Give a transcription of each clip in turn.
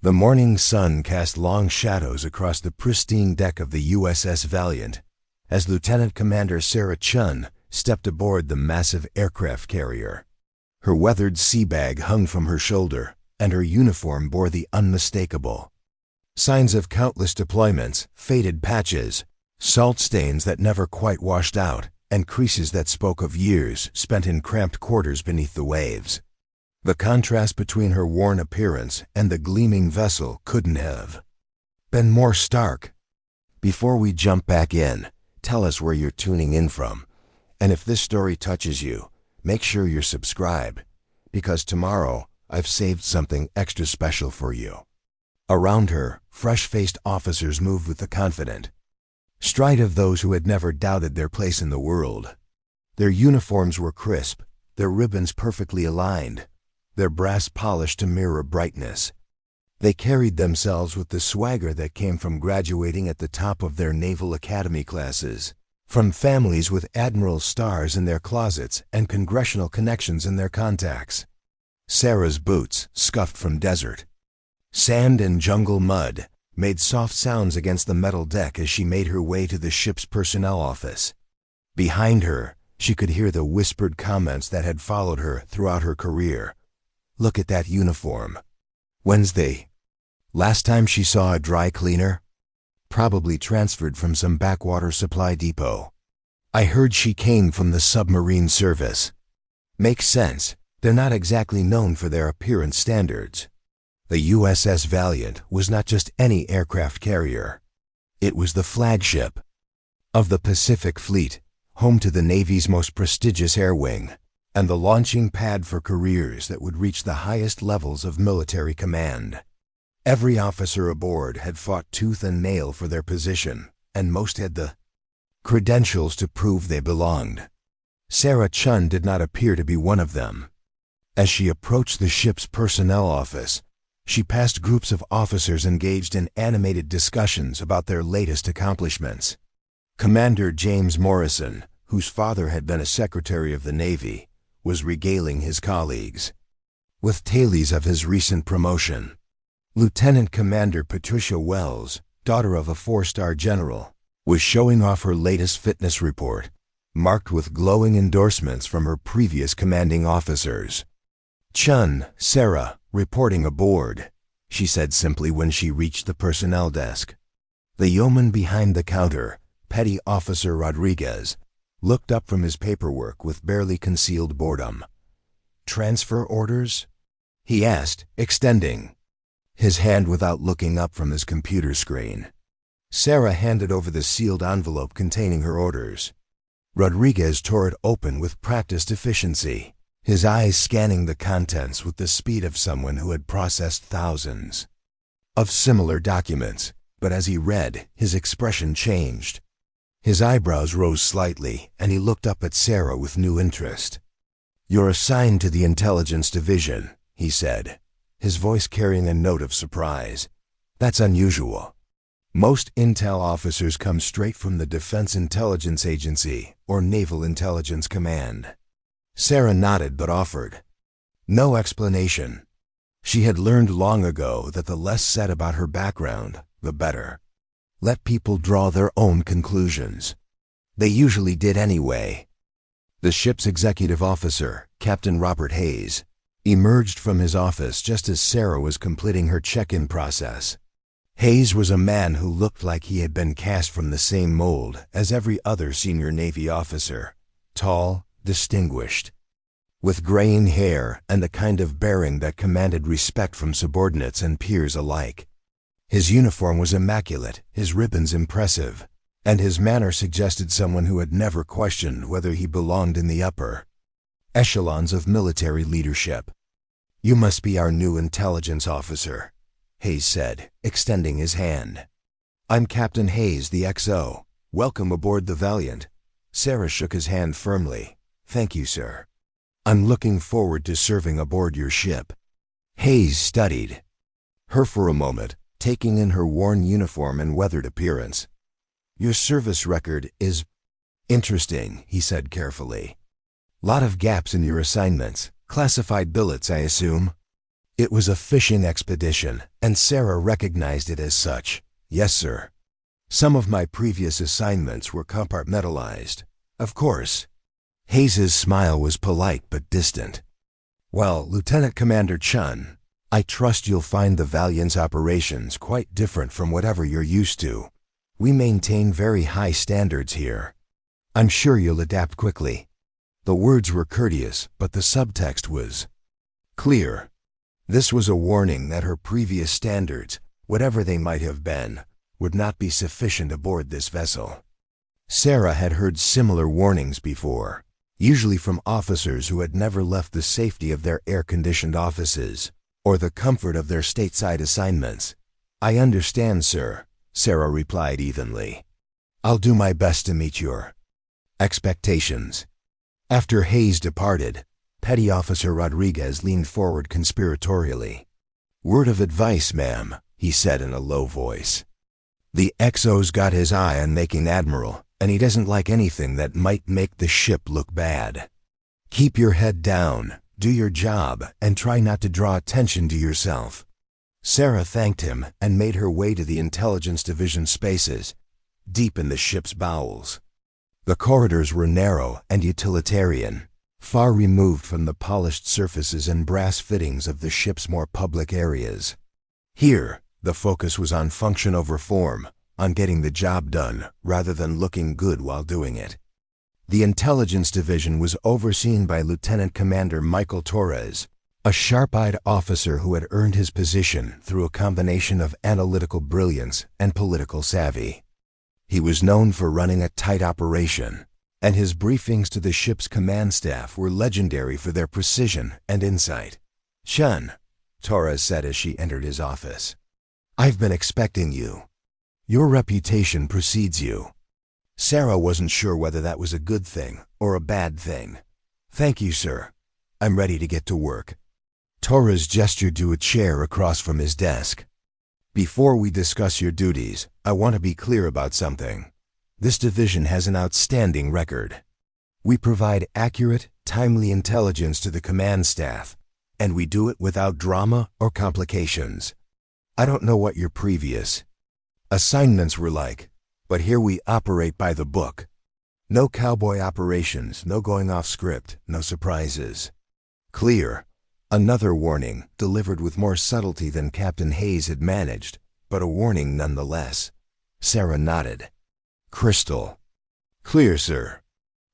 The morning sun cast long shadows across the pristine deck of the USS Valiant as Lieutenant Commander Sarah Chen stepped aboard the massive aircraft carrier. Her weathered sea bag hung from her shoulder, and her uniform bore the unmistakable signs of countless deployments, faded patches, salt stains that never quite washed out, and creases that spoke of years spent in cramped quarters beneath the waves. The contrast between her worn appearance and the gleaming vessel couldn't have been more stark. Before we jump back in, tell us where you're tuning in from, and if this story touches you, make sure you're subscribed, because tomorrow I've saved something extra special for you. Around her, fresh-faced officers moved with the confident stride of those who had never doubted their place in the world. Their uniforms were crisp, their ribbons perfectly aligned, their brass polished to mirror brightness. They carried themselves with the swagger that came from graduating at the top of their Naval Academy classes, from families with Admiral stars in their closets and congressional connections in their contacts. Sarah's boots, scuffed from desert, sand and jungle mud, made soft sounds against the metal deck as she made her way to the ship's personnel office. Behind her, she could hear the whispered comments that had followed her throughout her career. "Look at that uniform. Wednesday. Last time she saw a dry cleaner? Probably transferred from some backwater supply depot. I heard she came from the submarine service." Makes sense. They're not exactly known for their appearance standards. The USS Valiant was not just any aircraft carrier. It was the flagship of the Pacific Fleet, home to the Navy's most prestigious air wing, and the launching pad for careers that would reach the highest levels of military command. Every officer aboard had fought tooth and nail for their position, and most had the credentials to prove they belonged. Sarah Chen did not appear to be one of them. As she approached the ship's personnel office, she passed groups of officers engaged in animated discussions about their latest accomplishments. Commander James Morrison, whose father had been a Secretary of the Navy, was regaling his colleagues with tales of his recent promotion. Lieutenant Commander Patricia Wells, daughter of a 4-star general, was showing off her latest fitness report, marked with glowing endorsements from her previous commanding officers. "Chen, Sarah, reporting aboard," she said simply when she reached the personnel desk. The yeoman behind the counter, Petty Officer Rodriguez, looked up from his paperwork with barely concealed boredom. "Transfer orders?" he asked, extending his hand without looking up from his computer screen. Sarah handed over the sealed envelope containing her orders. Rodriguez tore it open with practiced efficiency, his eyes scanning the contents with the speed of someone who had processed thousands of similar documents, but as he read, his expression changed. His eyebrows rose slightly, and he looked up at Sarah with new interest. "You're assigned to the intelligence division," he said, his voice carrying a note of surprise. "That's unusual. Most intel officers come straight from the Defense Intelligence Agency or Naval Intelligence Command." Sarah nodded but offered no explanation. She had learned long ago that the less said about her background, the better. Let people draw their own conclusions. They usually did anyway. The ship's executive officer, Captain Robert Hayes, emerged from his office just as Sarah was completing her check-in process. Hayes was a man who looked like he had been cast from the same mold as every other senior Navy officer, tall, distinguished, with graying hair and the kind of bearing that commanded respect from subordinates and peers alike. His uniform was immaculate, his ribbons impressive, and his manner suggested someone who had never questioned whether he belonged in the upper echelons of military leadership. "You must be our new intelligence officer," Hayes said, extending his hand. "I'm Captain Hayes, the XO. Welcome aboard the Valiant." Sarah shook his hand firmly. "Thank you, sir. I'm looking forward to serving aboard your ship." Hayes studied her for a moment, taking in her worn uniform and weathered appearance. "Your service record is interesting," he said carefully. "Lot of gaps in your assignments. Classified billets, I assume?" It was a fishing expedition, and Sarah recognized it as such. Yes, sir. Some of my previous assignments were compartmentalized. Of course. Hayes's smile was polite but distant. Well, Lieutenant Commander Chen, I trust you'll find the Valiant's operations quite different from whatever you're used to. We maintain very high standards here. I'm sure you'll adapt quickly. The words were courteous, but the subtext was clear. This was a warning that her previous standards, whatever they might have been, would not be sufficient aboard this vessel. Sarah had heard similar warnings before, usually from officers who had never left the safety of their air-conditioned offices or the comfort of their stateside assignments. I understand, sir, Sarah replied evenly. I'll do my best to meet your expectations. After Hayes departed, Petty Officer Rodriguez leaned forward conspiratorially. Word of advice, ma'am, he said in a low voice. The XO's got his eye on making Admiral, and he doesn't like anything that might make the ship look bad. Keep your head down, do your job, and try not to draw attention to yourself. Sarah thanked him and made her way to the Intelligence Division spaces, deep in the ship's bowels. The corridors were narrow and utilitarian, far removed from the polished surfaces and brass fittings of the ship's more public areas. Here, the focus was on function over form, on getting the job done rather than looking good while doing it. The Intelligence Division was overseen by Lieutenant Commander Michael Torres, a sharp-eyed officer who had earned his position through a combination of analytical brilliance and political savvy. He was known for running a tight operation, and his briefings to the ship's command staff were legendary for their precision and insight. Chen, Torres said as she entered his office. I've been expecting you. Your reputation precedes you. Sarah wasn't sure whether that was a good thing or a bad thing. Thank you, sir. I'm ready to get to work. Torres gestured to a chair across from his desk. Before we discuss your duties, I want to be clear about something. This division has an outstanding record. We provide accurate, timely intelligence to the command staff, and we do it without drama or complications. I don't know what your previous assignments were like, but here we operate by the book. No cowboy operations, no going off script, no surprises. Clear. Another warning, delivered with more subtlety than Captain Hayes had managed, but a warning nonetheless. Sarah nodded. Crystal. Clear, sir.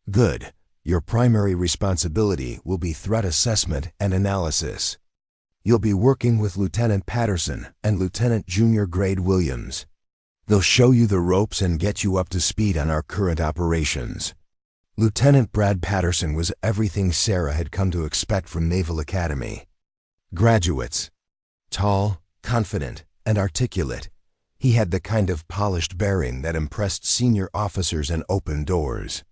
Good. Your primary responsibility will be threat assessment and analysis. You'll be working with Lieutenant Patterson and Lieutenant Junior Grade Williams. They'll show you the ropes and get you up to speed on our current operations. Lieutenant Brad Patterson was everything Sarah had come to expect from Naval Academy. Graduates. Tall, confident, and articulate, he had the kind of polished bearing that impressed senior officers and opened doors.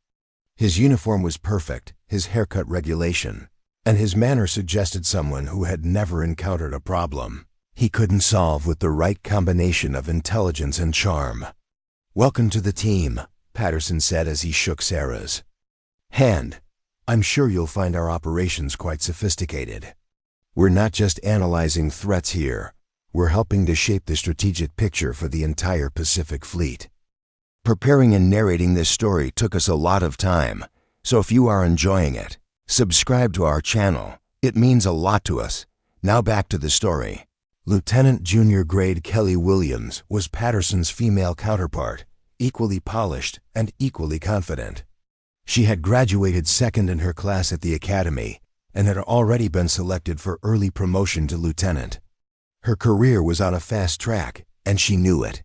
His uniform was perfect, his haircut regulation, and his manner suggested someone who had never encountered a problem he couldn't solve with the right combination of intelligence and charm. Welcome to the team, Patterson said as he shook Sarah's hand. I'm sure you'll find our operations quite sophisticated. We're not just analyzing threats here, we're helping to shape the strategic picture for the entire Pacific Fleet. Preparing and narrating this story took us a lot of time, so if you are enjoying it, subscribe to our channel. It means a lot to us. Now back to the story. Lieutenant Junior Grade Kelly Williams was Patterson's female counterpart, equally polished and equally confident. She had graduated second in her class at the academy and had already been selected for early promotion to lieutenant. Her career was on a fast track, and she knew it.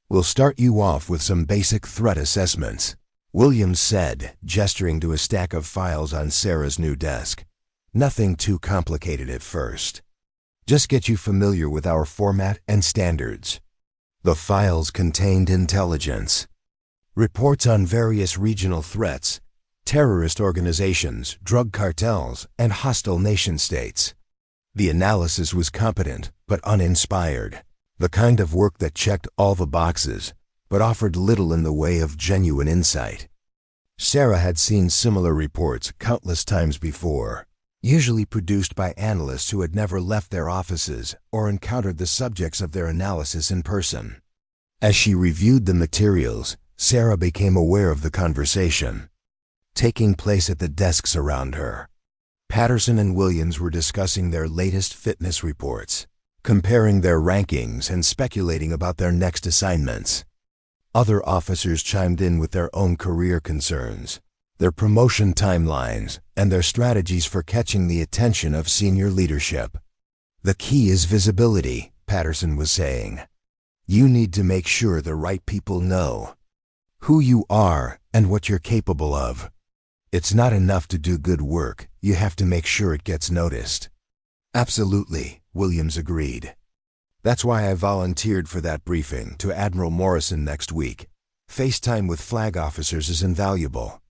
We'll start you off with some basic threat assessments, Williams said, gesturing to a stack of files on Sarah's new desk. Nothing too complicated at first. Just get you familiar with our format and standards. The files contained intelligence, reports on various regional threats, terrorist organizations, drug cartels, and hostile nation-states. The analysis was competent but uninspired, the kind of work that checked all the boxes but offered little in the way of genuine insight. Sarah had seen similar reports countless times before, usually produced by analysts who had never left their offices or encountered the subjects of their analysis in person. As she reviewed the materials, Sarah became aware of the conversation taking place at the desks around her. Patterson and Williams were discussing their latest fitness reports, comparing their rankings and speculating about their next assignments. Other officers chimed in with their own career concerns, their promotion timelines, and their strategies for catching the attention of senior leadership. The key is visibility, Patterson was saying. You need to make sure the right people know who you are and what you're capable of. It's not enough to do good work, you have to make sure it gets noticed. Absolutely, Williams agreed. That's why I volunteered for that briefing to Admiral Morrison next week. FaceTime with flag officers is invaluable.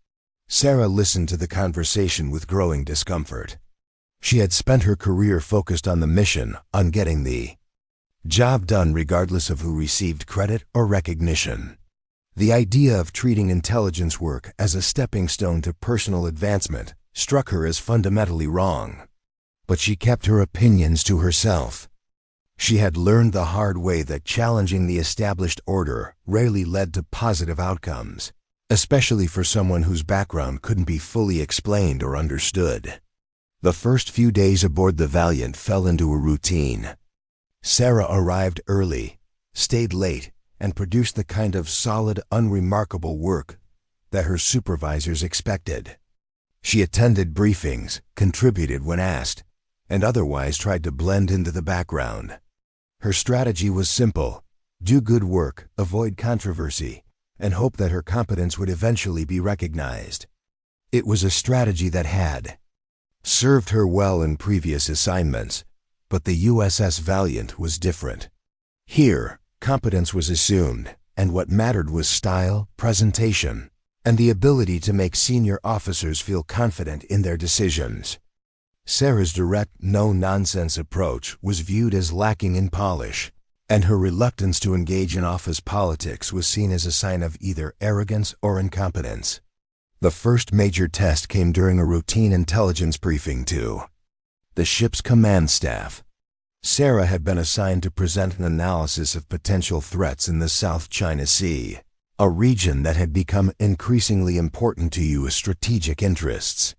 Sarah listened to the conversation with growing discomfort. She had spent her career focused on the mission, on getting the job done regardless of who received credit or recognition. The idea of treating intelligence work as a stepping stone to personal advancement struck her as fundamentally wrong. But she kept her opinions to herself. She had learned the hard way that challenging the established order rarely led to positive outcomes, especially for someone whose background couldn't be fully explained or understood. The first few days aboard the Valiant fell into a routine. Sarah arrived early, stayed late, and produced the kind of solid, unremarkable work that her supervisors expected. She attended briefings, contributed when asked, and otherwise tried to blend into the background. Her strategy was simple: do good work, avoid controversy, and hope that her competence would eventually be recognized. It was a strategy that had served her well in previous assignments, but the USS Valiant was different. Here, competence was assumed, and what mattered was style, presentation, and the ability to make senior officers feel confident in their decisions. Sarah's direct, no-nonsense approach was viewed as lacking in polish, and her reluctance to engage in office politics was seen as a sign of either arrogance or incompetence. The first major test came during a routine intelligence briefing to the ship's command staff. Sarah had been assigned to present an analysis of potential threats in the South China Sea, a region that had become increasingly important to U.S. strategic interests.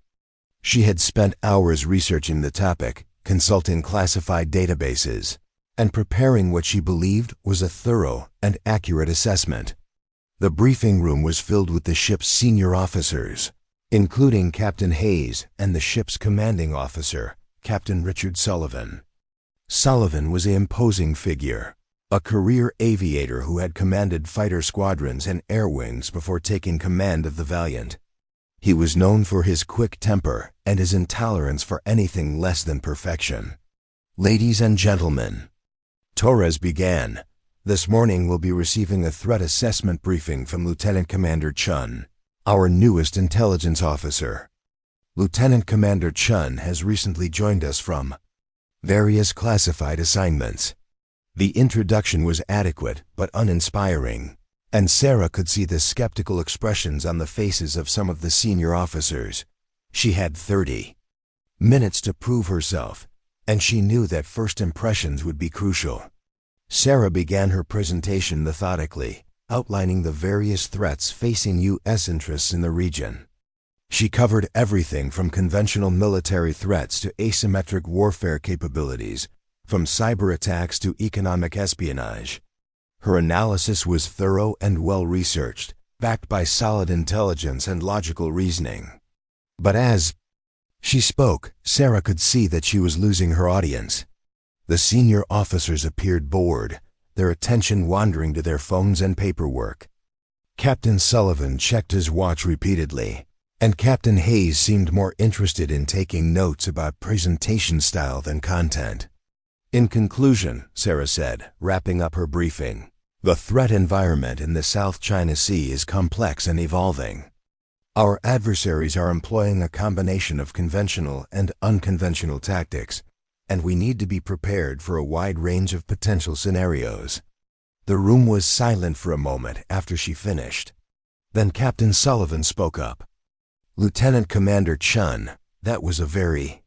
She had spent hours researching the topic, consulting classified databases, and preparing what she believed was a thorough and accurate assessment. The briefing room was filled with the ship's senior officers, including Captain Hayes and the ship's commanding officer, Captain Richard Sullivan. Sullivan was an imposing figure, a career aviator who had commanded fighter squadrons and air wings before taking command of the Valiant. He was known for his quick temper and his intolerance for anything less than perfection. Ladies and gentlemen, Torres began, this morning we'll be receiving a threat assessment briefing from Lieutenant Commander Chen, our newest intelligence officer. Lieutenant Commander Chen has recently joined us from various classified assignments. The introduction was adequate but uninspiring, and Sarah could see the skeptical expressions on the faces of some of the senior officers. She had 30 minutes to prove herself, and she knew that first impressions would be crucial. Sarah began her presentation methodically, outlining the various threats facing U.S. interests in the region. She covered everything from conventional military threats to asymmetric warfare capabilities, from cyber attacks to economic espionage. Her analysis was thorough and well-researched, backed by solid intelligence and logical reasoning. But as she spoke, Sarah could see that she was losing her audience. The senior officers appeared bored, their attention wandering to their phones and paperwork. Captain Sullivan checked his watch repeatedly, and Captain Hayes seemed more interested in taking notes about presentation style than content. In conclusion, Sarah said, wrapping up her briefing, the threat environment in the South China Sea is complex and evolving. Our adversaries are employing a combination of conventional and unconventional tactics, and we need to be prepared for a wide range of potential scenarios. The room was silent for a moment after she finished. Then Captain Sullivan spoke up. Lieutenant Commander Chen, that was a very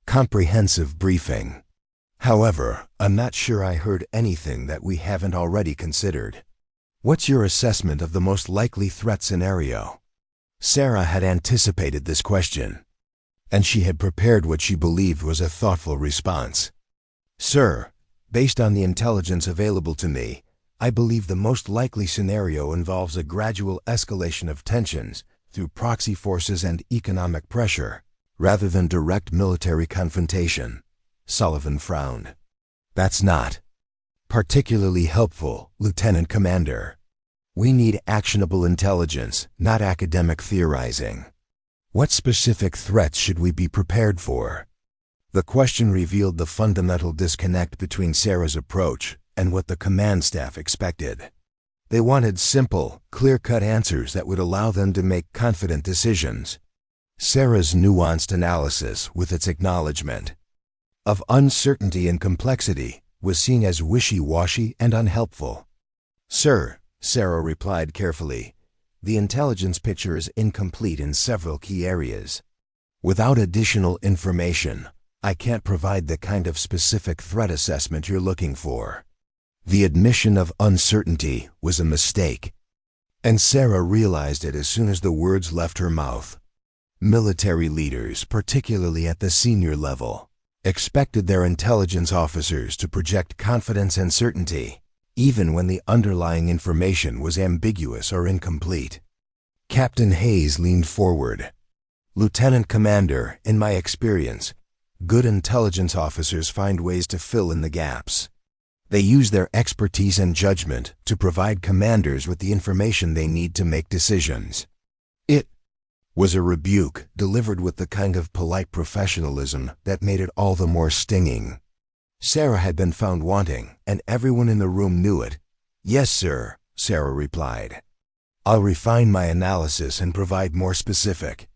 Comprehensive briefing. However, I'm not sure I heard anything that we haven't already considered. What's your assessment of the most likely threat scenario? Sarah had anticipated this question, and she had prepared what she believed was a thoughtful response. Sir, based on the intelligence available to me, I believe the most likely scenario involves a gradual escalation of tensions through proxy forces and economic pressure, rather than direct military confrontation. Sullivan frowned. That's not particularly helpful, Lieutenant Commander. We need actionable intelligence, not academic theorizing. What specific threats should we be prepared for? The question revealed the fundamental disconnect between Sarah's approach and what the command staff expected. They wanted simple, clear-cut answers that would allow them to make confident decisions. Sarah's nuanced analysis, with its acknowledgement of uncertainty and complexity, was seen as wishy-washy and unhelpful. Sir, Sarah replied carefully, the intelligence picture is incomplete in several key areas. Without additional information, I can't provide the kind of specific threat assessment you're looking for. The admission of uncertainty was a mistake, and Sarah realized it as soon as the words left her mouth. Military leaders, particularly at the senior level, expected their intelligence officers to project confidence and certainty, even when the underlying information was ambiguous or incomplete. Captain Hayes leaned forward. Lieutenant Commander, in my experience, good intelligence officers find ways to fill in the gaps. They use their expertise and judgment to provide commanders with the information they need to make decisions. It was a rebuke delivered with the kind of polite professionalism that made it all the more stinging. Sarah had been found wanting, and everyone in the room knew it. Yes, sir, Sarah replied. I'll refine my analysis and provide more specific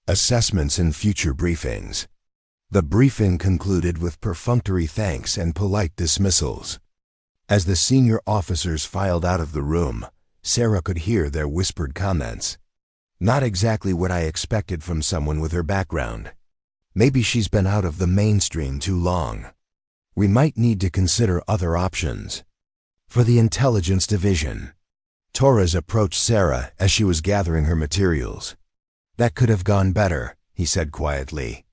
assessments in future briefings. The briefing concluded with perfunctory thanks and polite dismissals. As the senior officers filed out of the room, Sarah could hear their whispered comments. Not exactly what I expected from someone with her background. Maybe she's been out of the mainstream too long. We might need to consider other options. For the intelligence division, Torres approached Sarah as she was gathering her materials. That could have gone better, he said quietly.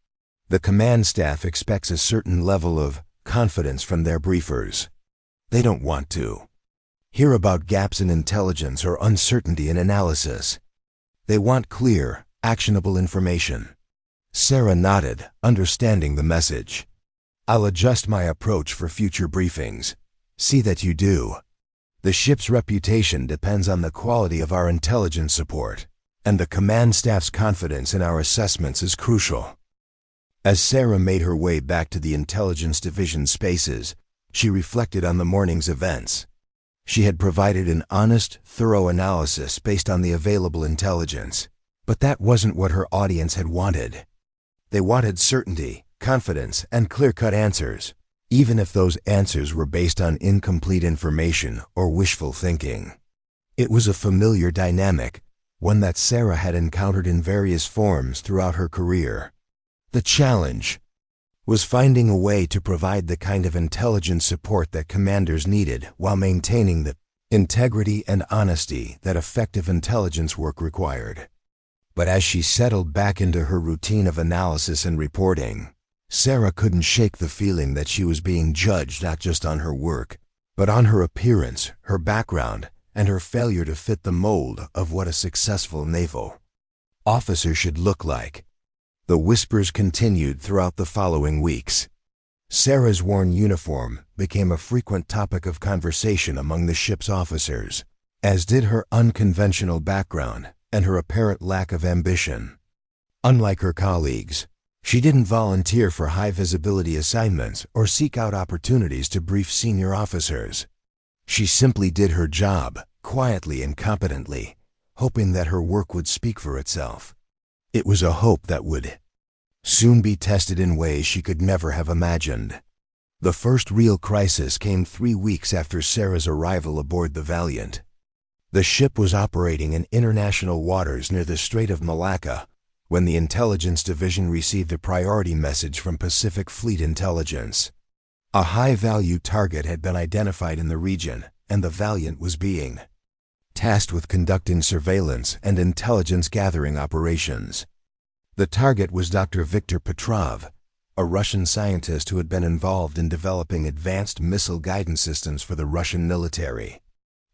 The command staff expects a certain level of confidence from their briefers. They don't want to hear about gaps in intelligence or uncertainty in analysis. They want clear, actionable information. Sarah nodded, understanding the message. I'll adjust my approach for future briefings. See that you do. The ship's reputation depends on the quality of our intelligence support, and the command staff's confidence in our assessments is crucial. As Sarah made her way back to the intelligence division spaces, she reflected on the morning's events. She had provided an honest, thorough analysis based on the available intelligence, but that wasn't what her audience had wanted. They wanted certainty, confidence, and clear-cut answers, even if those answers were based on incomplete information or wishful thinking. It was a familiar dynamic, one that Sarah had encountered in various forms throughout her career. The challenge was finding a way to provide the kind of intelligence support that commanders needed while maintaining the integrity and honesty that effective intelligence work required. But as she settled back into her routine of analysis and reporting, Sarah couldn't shake the feeling that she was being judged not just on her work, but on her appearance, her background, and her failure to fit the mold of what a successful naval officer should look like. The whispers continued throughout the following weeks. Sarah's worn uniform became a frequent topic of conversation among the ship's officers, as did her unconventional background and her apparent lack of ambition. Unlike her colleagues, she didn't volunteer for high-visibility assignments or seek out opportunities to brief senior officers. She simply did her job, quietly and competently, hoping that her work would speak for itself. It was a hope that would soon be tested in ways she could never have imagined. The first real crisis came 3 weeks after Sarah's arrival aboard the Valiant. The ship was operating in international waters near the Strait of Malacca, when the Intelligence Division received a priority message from Pacific Fleet Intelligence. A high-value target had been identified in the region, and the Valiant was being tasked with conducting surveillance and intelligence-gathering operations. The target was Dr. Viktor Petrov, a Russian scientist who had been involved in developing advanced missile guidance systems for the Russian military.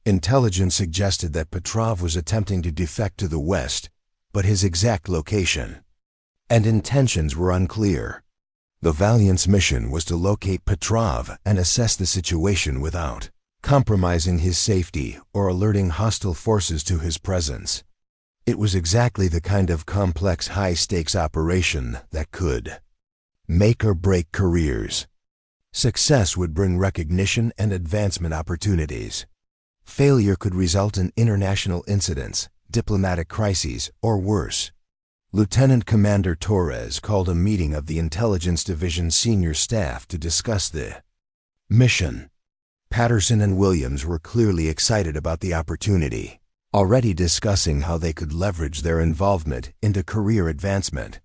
Intelligence suggested that Petrov was attempting to defect to the west, but his exact location and intentions were unclear. The Valiant's mission was to locate Petrov and assess the situation without compromising his safety or alerting hostile forces to his presence. It was exactly the kind of complex high-stakes operation that could make or break careers. Success would bring recognition and advancement opportunities. Failure could result in international incidents, diplomatic crises, or worse. Lieutenant Commander Torres called a meeting of the Intelligence Division senior staff to discuss the mission. Patterson and Williams were clearly excited about the opportunity, already discussing how they could leverage their involvement into career advancement.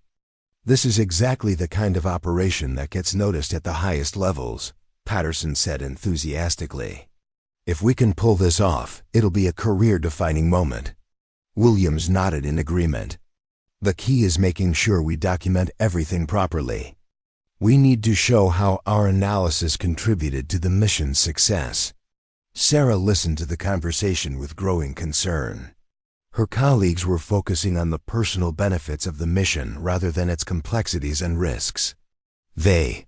"This is exactly the kind of operation that gets noticed at the highest levels," Patterson said enthusiastically. "If we can pull this off, it'll be a career-defining moment." Williams nodded in agreement. "The key is making sure we document everything properly. We need to show how our analysis contributed to the mission's success." Sarah listened to the conversation with growing concern. Her colleagues were focusing on the personal benefits of the mission rather than its complexities and risks. They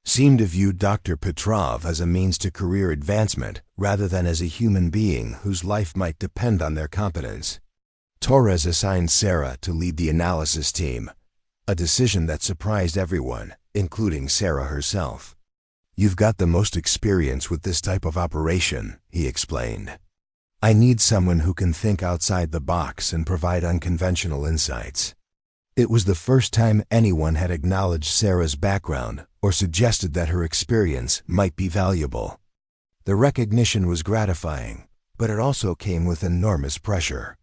seemed to view Dr. Petrov as a means to career advancement rather than as a human being whose life might depend on their competence. Torres assigned Sarah to lead the analysis team, a decision that surprised everyone, including Sarah herself. "You've got the most experience with this type of operation," he explained. "I need someone who can think outside the box and provide unconventional insights." It was the first time anyone had acknowledged Sarah's background or suggested that her experience might be valuable. The recognition was gratifying, but it also came with enormous pressure.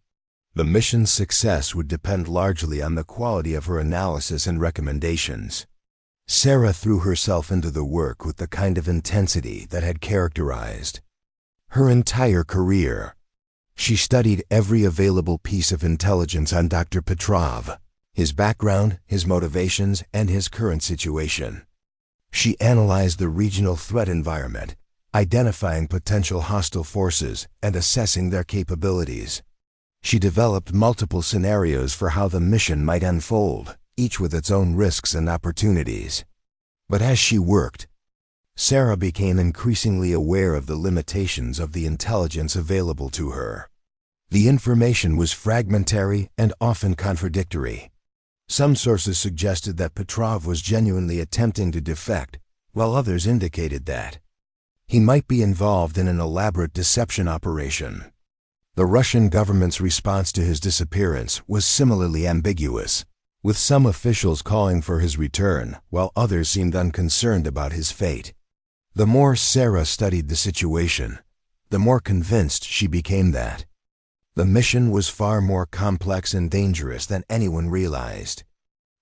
The mission's success would depend largely on the quality of her analysis and recommendations. Sarah threw herself into the work with the kind of intensity that had characterized her entire career. She studied every available piece of intelligence on Dr. Petrov, his background, his motivations, and his current situation. She analyzed the regional threat environment, identifying potential hostile forces and assessing their capabilities. She developed multiple scenarios for how the mission might unfold, each with its own risks and opportunities. But as she worked, Sarah became increasingly aware of the limitations of the intelligence available to her. The information was fragmentary and often contradictory. Some sources suggested that Petrov was genuinely attempting to defect, while others indicated that he might be involved in an elaborate deception operation. The Russian government's response to his disappearance was similarly ambiguous, with some officials calling for his return, while others seemed unconcerned about his fate. The more Sarah studied the situation, the more convinced she became that the mission was far more complex and dangerous than anyone realized.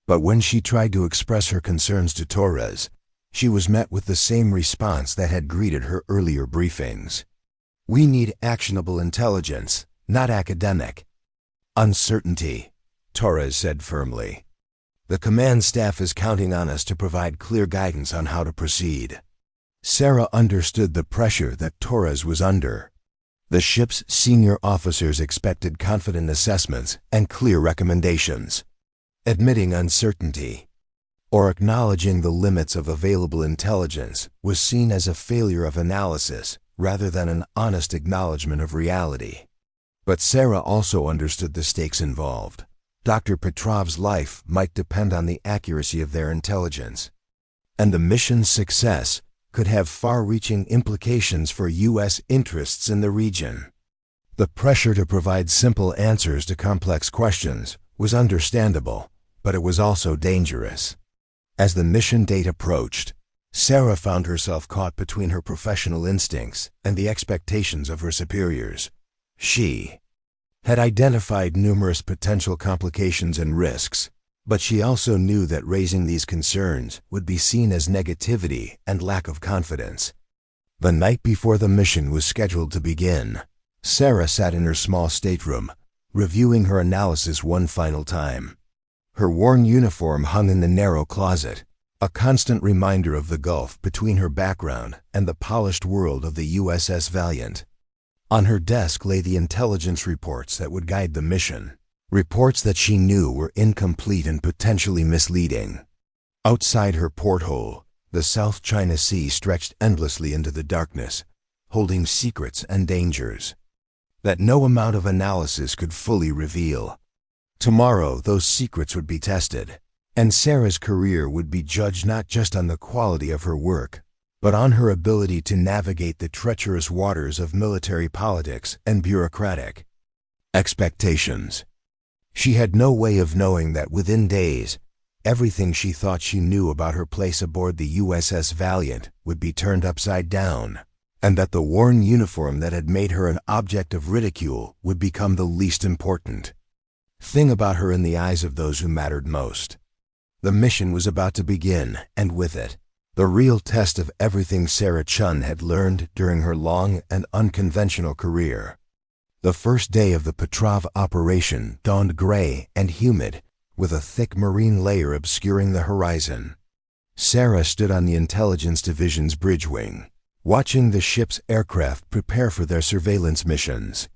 But when she tried to express her concerns to Torres, she was met with the same response that had greeted her earlier briefings. "We need actionable intelligence, not academic uncertainty," Torres said firmly. "The command staff is counting on us to provide clear guidance on how to proceed." Sarah understood the pressure that Torres was under. The ship's senior officers expected confident assessments and clear recommendations. Admitting uncertainty or acknowledging the limits of available intelligence was seen as a failure of analysis rather than an honest acknowledgement of reality. But Sarah also understood the stakes involved. Dr. Petrov's life might depend on the accuracy of their intelligence, and the mission's success could have far-reaching implications for U.S. interests in the region. The pressure to provide simple answers to complex questions was understandable, but it was also dangerous. As the mission date approached, Sarah found herself caught between her professional instincts and the expectations of her superiors. She had identified numerous potential complications and risks, but she also knew that raising these concerns would be seen as negativity and lack of confidence. The night before the mission was scheduled to begin, Sarah sat in her small stateroom, reviewing her analysis one final time. Her worn uniform hung in the narrow closet, a constant reminder of the gulf between her background and the polished world of the USS Valiant. On her desk lay the intelligence reports that would guide the mission, reports that she knew were incomplete and potentially misleading. Outside her porthole, the South China Sea stretched endlessly into the darkness, holding secrets and dangers that no amount of analysis could fully reveal. Tomorrow, those secrets would be tested, and Sarah's career would be judged not just on the quality of her work, but on her ability to navigate the treacherous waters of military politics and bureaucratic expectations. She had no way of knowing that within days, everything she thought she knew about her place aboard the USS Valiant would be turned upside down, and that the worn uniform that had made her an object of ridicule would become the least important thing about her in the eyes of those who mattered most. The mission was about to begin, and with it, the real test of everything Sarah Chen had learned during her long and unconventional career. The first day of the Petrov operation dawned gray and humid, with a thick marine layer obscuring the horizon. Sarah stood on the Intelligence Division's bridge wing, watching the ship's aircraft prepare for their surveillance missions.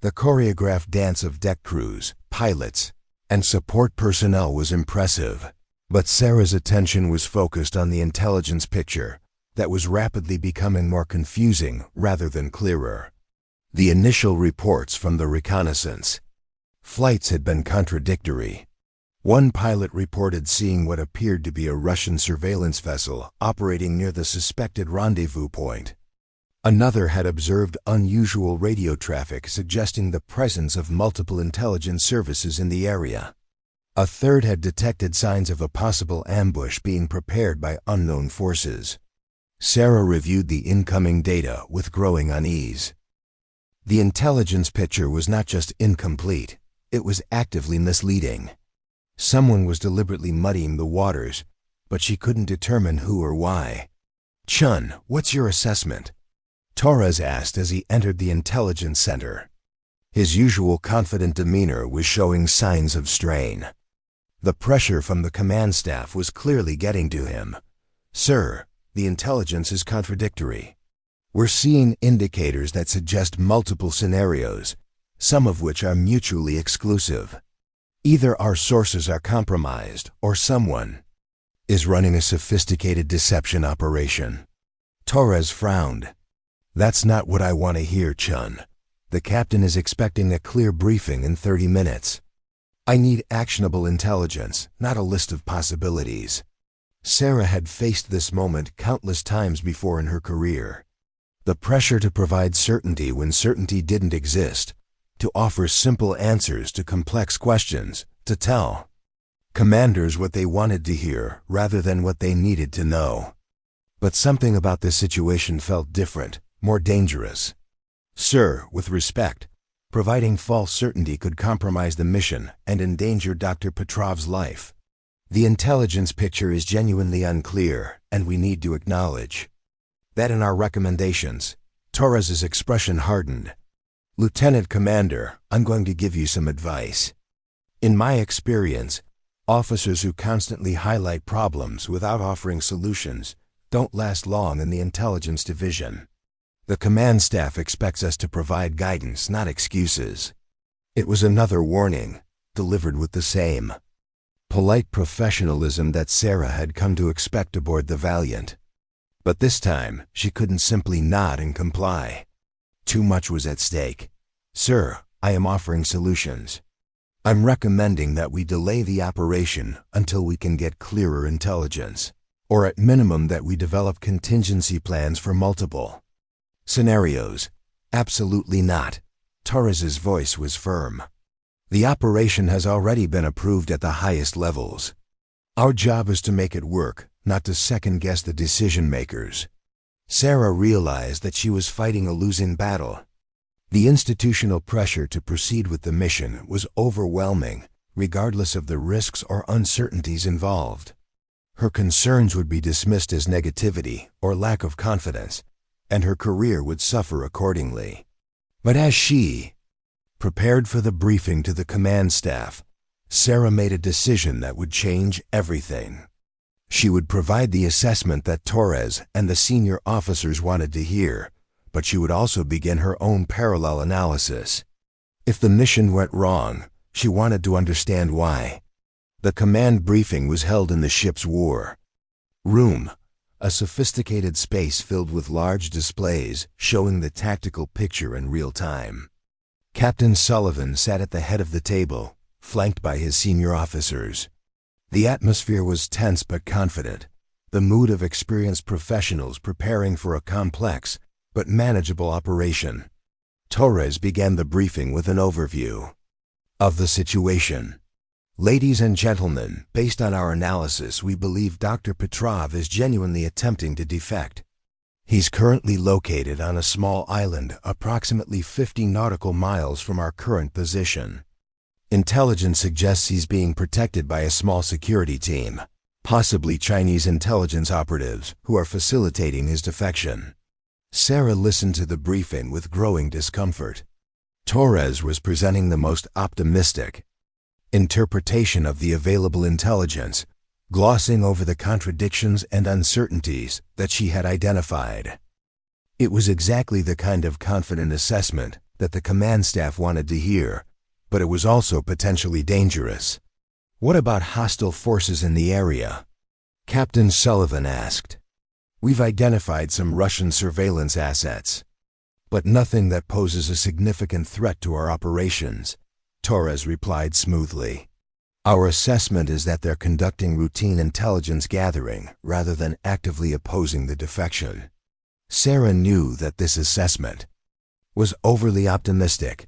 The choreographed dance of deck crews, pilots, and support personnel was impressive, but Sarah's attention was focused on the intelligence picture that was rapidly becoming more confusing rather than clearer. The initial reports from the reconnaissance flights had been contradictory. One pilot reported seeing what appeared to be a Russian surveillance vessel operating near the suspected rendezvous point. Another had observed unusual radio traffic suggesting the presence of multiple intelligence services in the area. A third had detected signs of a possible ambush being prepared by unknown forces. Sarah reviewed the incoming data with growing unease. The intelligence picture was not just incomplete, it was actively misleading. Someone was deliberately muddying the waters, but she couldn't determine who or why. "Chen, what's your assessment?" Torres asked as he entered the intelligence center. His usual confident demeanor was showing signs of strain. The pressure from the command staff was clearly getting to him. "Sir, the intelligence is contradictory. We're seeing indicators that suggest multiple scenarios, some of which are mutually exclusive. Either our sources are compromised or someone is running a sophisticated deception operation." Torres frowned. "That's not what I want to hear, Chen. The captain is expecting a clear briefing in 30 minutes. I need actionable intelligence, not a list of possibilities." Sarah had faced this moment countless times before in her career. The pressure to provide certainty when certainty didn't exist, to offer simple answers to complex questions, to tell commanders what they wanted to hear rather than what they needed to know. But something about this situation felt different, more dangerous. "Sir, with respect, providing false certainty could compromise the mission and endanger Dr. Petrov's life. The intelligence picture is genuinely unclear, and we need to acknowledge that in our recommendations." Torres's expression hardened. "Lieutenant Commander, I'm going to give you some advice. In my experience, officers who constantly highlight problems without offering solutions don't last long in the Intelligence Division. The command staff expects us to provide guidance, not excuses." It was another warning, delivered with the same polite professionalism that Sarah had come to expect aboard the Valiant. But this time, she couldn't simply nod and comply. Too much was at stake. "Sir, I am offering solutions. I'm recommending that we delay the operation until we can get clearer intelligence, or at minimum that we develop contingency plans for multiple scenarios." "Absolutely not." Torres's voice was firm. "The operation has already been approved at the highest levels. Our job is to make it work, not to second-guess the decision-makers." Sarah realized that she was fighting a losing battle. The institutional pressure to proceed with the mission was overwhelming, regardless of the risks or uncertainties involved. Her concerns would be dismissed as negativity or lack of confidence, and her career would suffer accordingly. But as she prepared for the briefing to the command staff, Sarah made a decision that would change everything. She would provide the assessment that Torres and the senior officers wanted to hear, but she would also begin her own parallel analysis. If the mission went wrong, she wanted to understand why. The command briefing was held in the ship's war room, a sophisticated space filled with large displays showing the tactical picture in real time. Captain Sullivan sat at the head of the table, flanked by his senior officers. The atmosphere was tense but confident, the mood of experienced professionals preparing for a complex but manageable operation. Torres began the briefing with an overview of the situation. Ladies and gentlemen, based on our analysis, we believe Dr. Petrov is genuinely attempting to defect. He's currently located on a small island approximately 50 nautical miles from our current position. Intelligence suggests he's being protected by a small security team, possibly Chinese intelligence operatives who are facilitating his defection. Sarah listened to the briefing with growing discomfort. Torres was presenting the most optimistic interpretation of the available intelligence, glossing over the contradictions and uncertainties that she had identified. It was exactly the kind of confident assessment that the command staff wanted to hear, but it was also potentially dangerous. What about hostile forces in the area? Captain Sullivan asked. We've identified some Russian surveillance assets, but nothing that poses a significant threat to our operations, Torres replied smoothly. Our assessment is that they're conducting routine intelligence gathering rather than actively opposing the defection. Sarah knew that this assessment was overly optimistic.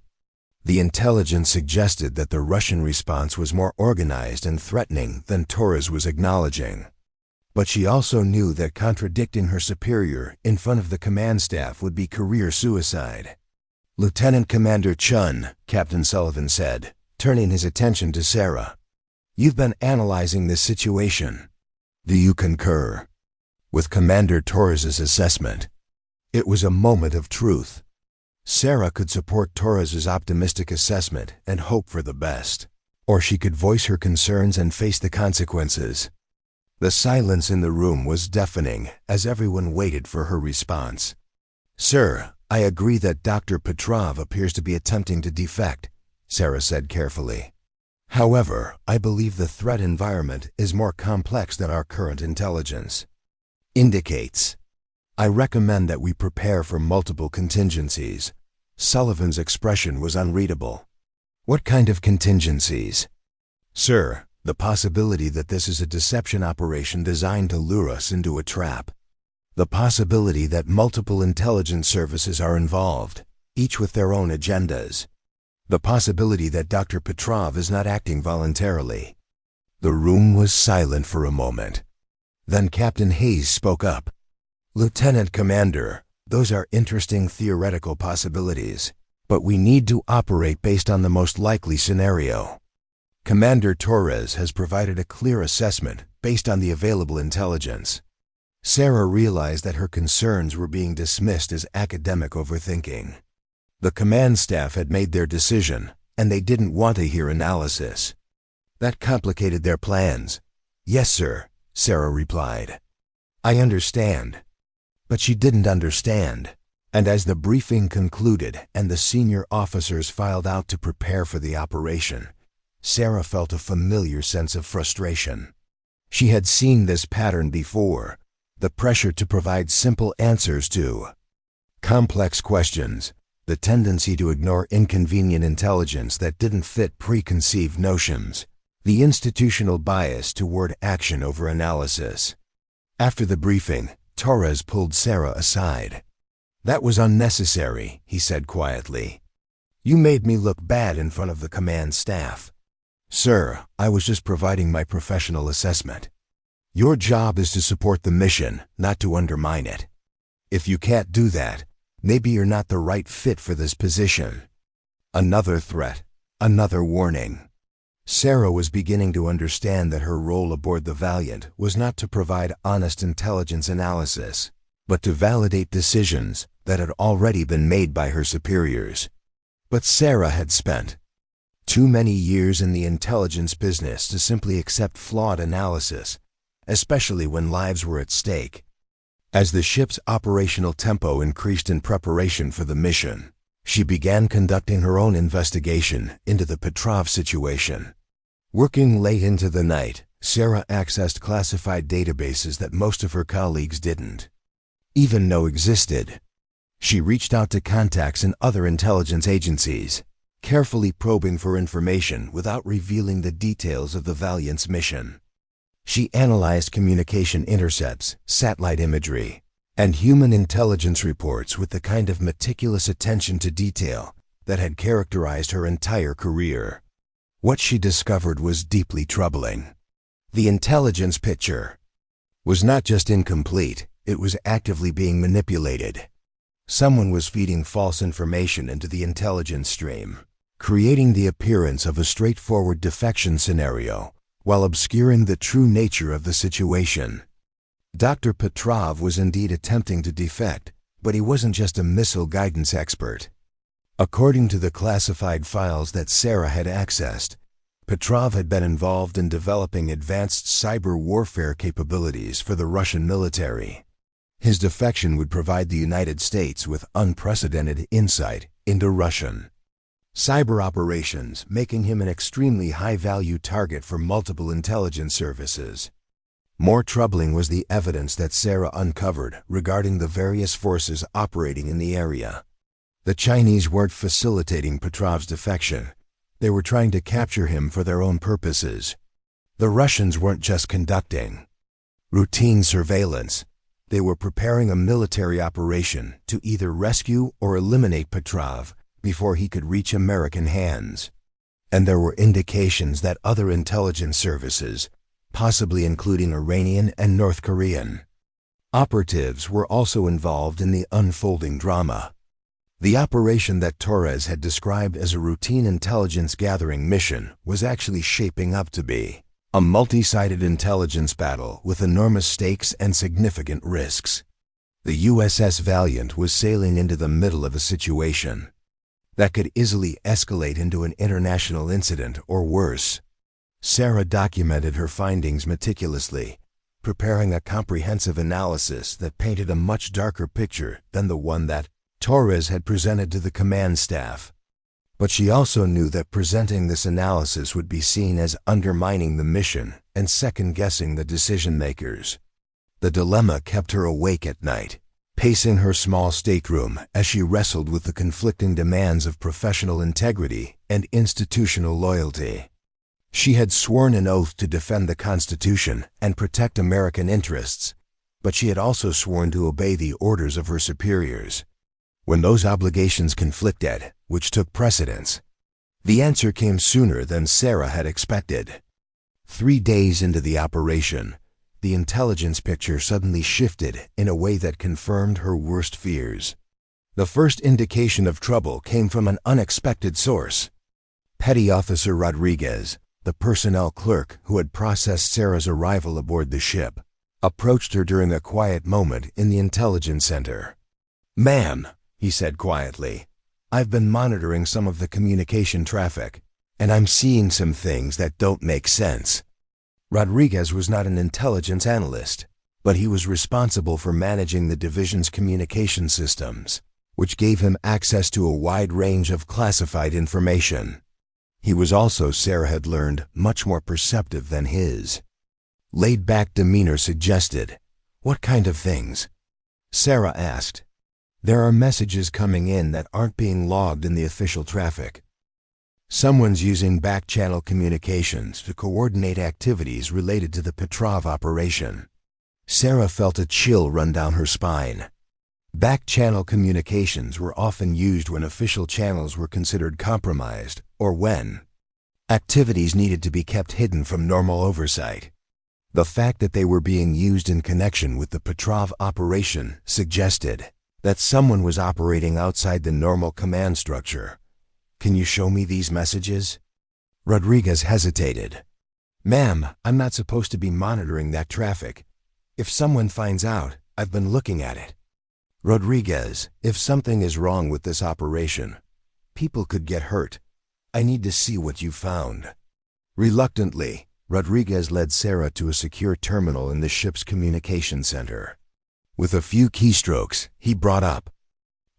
The intelligence suggested that the Russian response was more organized and threatening than Torres was acknowledging. But she also knew that contradicting her superior in front of the command staff would be career suicide. Lieutenant Commander Chen, Captain Sullivan said, turning his attention to Sarah. You've been analyzing this situation. Do you concur with Commander Torres's assessment? It was a moment of truth. Sarah could support Torres's optimistic assessment and hope for the best, or she could voice her concerns and face the consequences. The silence in the room was deafening as everyone waited for her response. Sir, I agree that Dr. Petrov appears to be attempting to defect, Sarah said carefully. However, I believe the threat environment is more complex than our current intelligence indicates. I recommend that we prepare for multiple contingencies. Sullivan's expression was unreadable. What kind of contingencies? Sir, the possibility that this is a deception operation designed to lure us into a trap. The possibility that multiple intelligence services are involved, each with their own agendas. The possibility that Dr. Petrov is not acting voluntarily. The room was silent for a moment. Then Captain Hayes spoke up. Lieutenant Commander, those are interesting theoretical possibilities, but we need to operate based on the most likely scenario. Commander Torres has provided a clear assessment based on the available intelligence. Sarah realized that her concerns were being dismissed as academic overthinking. The command staff had made their decision, and they didn't want to hear analysis. That complicated their plans. Yes, sir, Sarah replied. I understand. But she didn't understand. And as the briefing concluded and the senior officers filed out to prepare for the operation, Sarah felt a familiar sense of frustration. She had seen this pattern before, the pressure to provide simple answers to complex questions, the tendency to ignore inconvenient intelligence that didn't fit preconceived notions, the institutional bias toward action over analysis. After the briefing, Torres pulled Sarah aside. That was unnecessary, he said quietly. You made me look bad in front of the command staff. Sir, I was just providing my professional assessment. Your job is to support the mission, not to undermine it. If you can't do that, Maybe you're not the right fit for this position." Another threat, another warning. Sarah was beginning to understand that her role aboard the Valiant was not to provide honest intelligence analysis, but to validate decisions that had already been made by her superiors. But Sarah had spent too many years in the intelligence business to simply accept flawed analysis, especially when lives were at stake. As the ship's operational tempo increased in preparation for the mission, she began conducting her own investigation into the Petrov situation. Working late into the night, Sarah accessed classified databases that most of her colleagues didn't even know existed. She reached out to contacts in other intelligence agencies, carefully probing for information without revealing the details of the Valiant's mission. She analyzed communication intercepts, satellite imagery, and human intelligence reports with the kind of meticulous attention to detail that had characterized her entire career. What she discovered was deeply troubling. The intelligence picture was not just incomplete, it was actively being manipulated. Someone was feeding false information into the intelligence stream, creating the appearance of a straightforward defection scenario while obscuring the true nature of the situation. Dr. Petrov was indeed attempting to defect, but he wasn't just a missile guidance expert. According to the classified files that Sarah had accessed, Petrov had been involved in developing advanced cyber warfare capabilities for the Russian military. His defection would provide the United States with unprecedented insight into Russian cyber operations, making him an extremely high-value target for multiple intelligence services. More troubling was the evidence that Sarah uncovered regarding the various forces operating in the area. The Chinese weren't facilitating Petrov's defection. They were trying to capture him for their own purposes. The Russians weren't just conducting routine surveillance. They were preparing a military operation to either rescue or eliminate Petrov before he could reach American hands. And there were indications that other intelligence services, possibly including Iranian and North Korean operatives, were also involved in the unfolding drama. The operation that Torres had described as a routine intelligence gathering mission was actually shaping up to be a multi-sided intelligence battle with enormous stakes and significant risks. The USS Valiant was sailing into the middle of a situation that could easily escalate into an international incident or worse. Sarah documented her findings meticulously, preparing a comprehensive analysis that painted a much darker picture than the one that Torres had presented to the command staff. But she also knew that presenting this analysis would be seen as undermining the mission and second-guessing the decision-makers. The dilemma kept her awake at night, pacing her small stateroom as she wrestled with the conflicting demands of professional integrity and institutional loyalty. She had sworn an oath to defend the Constitution and protect American interests, but she had also sworn to obey the orders of her superiors. When those obligations conflicted, which took precedence? The answer came sooner than Sarah had expected. 3 days into the operation, the intelligence picture suddenly shifted in a way that confirmed her worst fears. The first indication of trouble came from an unexpected source. Petty Officer Rodriguez, the personnel clerk who had processed Sarah's arrival aboard the ship, approached her during a quiet moment in the intelligence center. "Ma'am," he said quietly, "I've been monitoring some of the communication traffic, and I'm seeing some things that don't make sense." Rodriguez was not an intelligence analyst, but he was responsible for managing the division's communication systems, which gave him access to a wide range of classified information. He was also, Sarah had learned, much more perceptive than his laid-back demeanor suggested. "What kind of things?" Sarah asked. "There are messages coming in that aren't being logged in the official traffic. Someone's using back-channel communications to coordinate activities related to the Petrov operation." Sarah felt a chill run down her spine. Back-channel communications were often used when official channels were considered compromised or when activities needed to be kept hidden from normal oversight. The fact that they were being used in connection with the Petrov operation suggested That someone was operating outside the normal command structure. Can you show me these messages? Rodriguez hesitated. Ma'am, I'm not supposed to be monitoring that traffic. If someone finds out, I've been looking at it. Rodriguez, if something is wrong with this operation, people could get hurt. I need to see what you found. Reluctantly, Rodriguez led Sarah to a secure terminal in the ship's communication center. With a few keystrokes, he brought up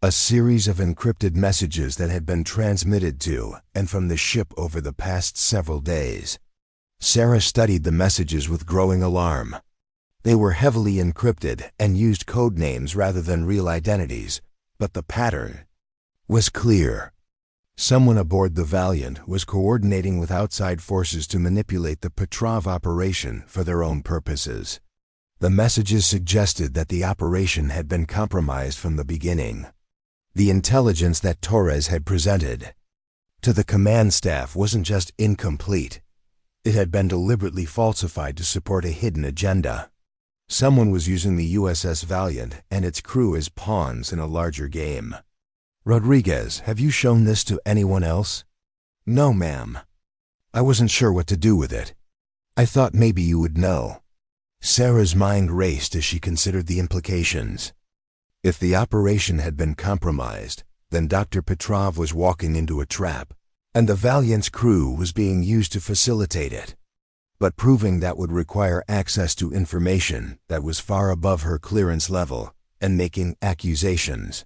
a series of encrypted messages that had been transmitted to and from the ship over the past several days. Sarah studied the messages with growing alarm. They were heavily encrypted and used code names rather than real identities, but the pattern was clear. Someone aboard the Valiant was coordinating with outside forces to manipulate the Petrov operation for their own purposes. The messages suggested that the operation had been compromised from the beginning. The intelligence that Torres had presented to the command staff wasn't just incomplete. It had been deliberately falsified to support a hidden agenda. Someone was using the USS Valiant and its crew as pawns in a larger game. Rodriguez, have you shown this to anyone else? No, ma'am. I wasn't sure what to do with it. I thought maybe you would know. Sarah's mind raced as she considered the implications. If the operation had been compromised, then Dr. Petrov was walking into a trap, and the Valiant's crew was being used to facilitate it. But proving that would require access to information that was far above her clearance level, and making accusations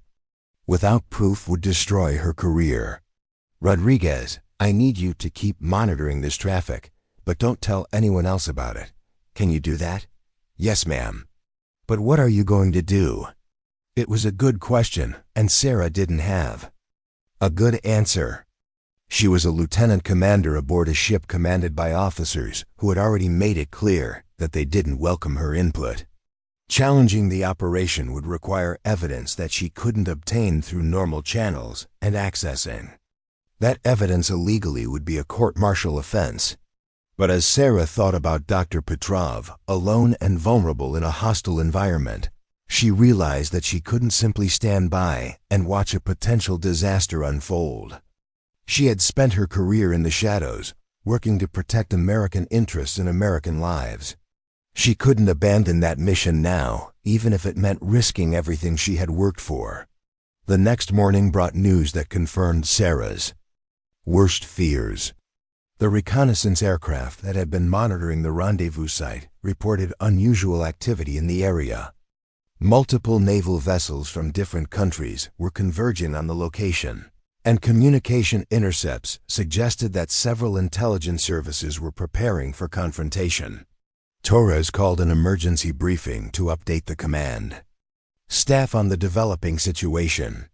without proof would destroy her career. Rodriguez, I need you to keep monitoring this traffic, but don't tell anyone else about it. Can you do that? Yes, ma'am. But what are you going to do? It was a good question, and Sarah didn't have a good answer. She was a lieutenant commander aboard a ship commanded by officers who had already made it clear that they didn't welcome her input. Challenging the operation would require evidence that she couldn't obtain through normal channels and accessing. That evidence illegally would be a court-martial offense. But as Sarah thought about Dr. Petrov, alone and vulnerable in a hostile environment, she realized that she couldn't simply stand by and watch a potential disaster unfold. She had spent her career in the shadows, working to protect American interests and American lives. She couldn't abandon that mission now, even if it meant risking everything she had worked for. The next morning brought news that confirmed Sarah's worst fears. The reconnaissance aircraft that had been monitoring the rendezvous site reported unusual activity in the area. Multiple naval vessels from different countries were converging on the location, and communication intercepts suggested that several intelligence services were preparing for confrontation. Torres called an emergency briefing to update the command staff on the developing situation.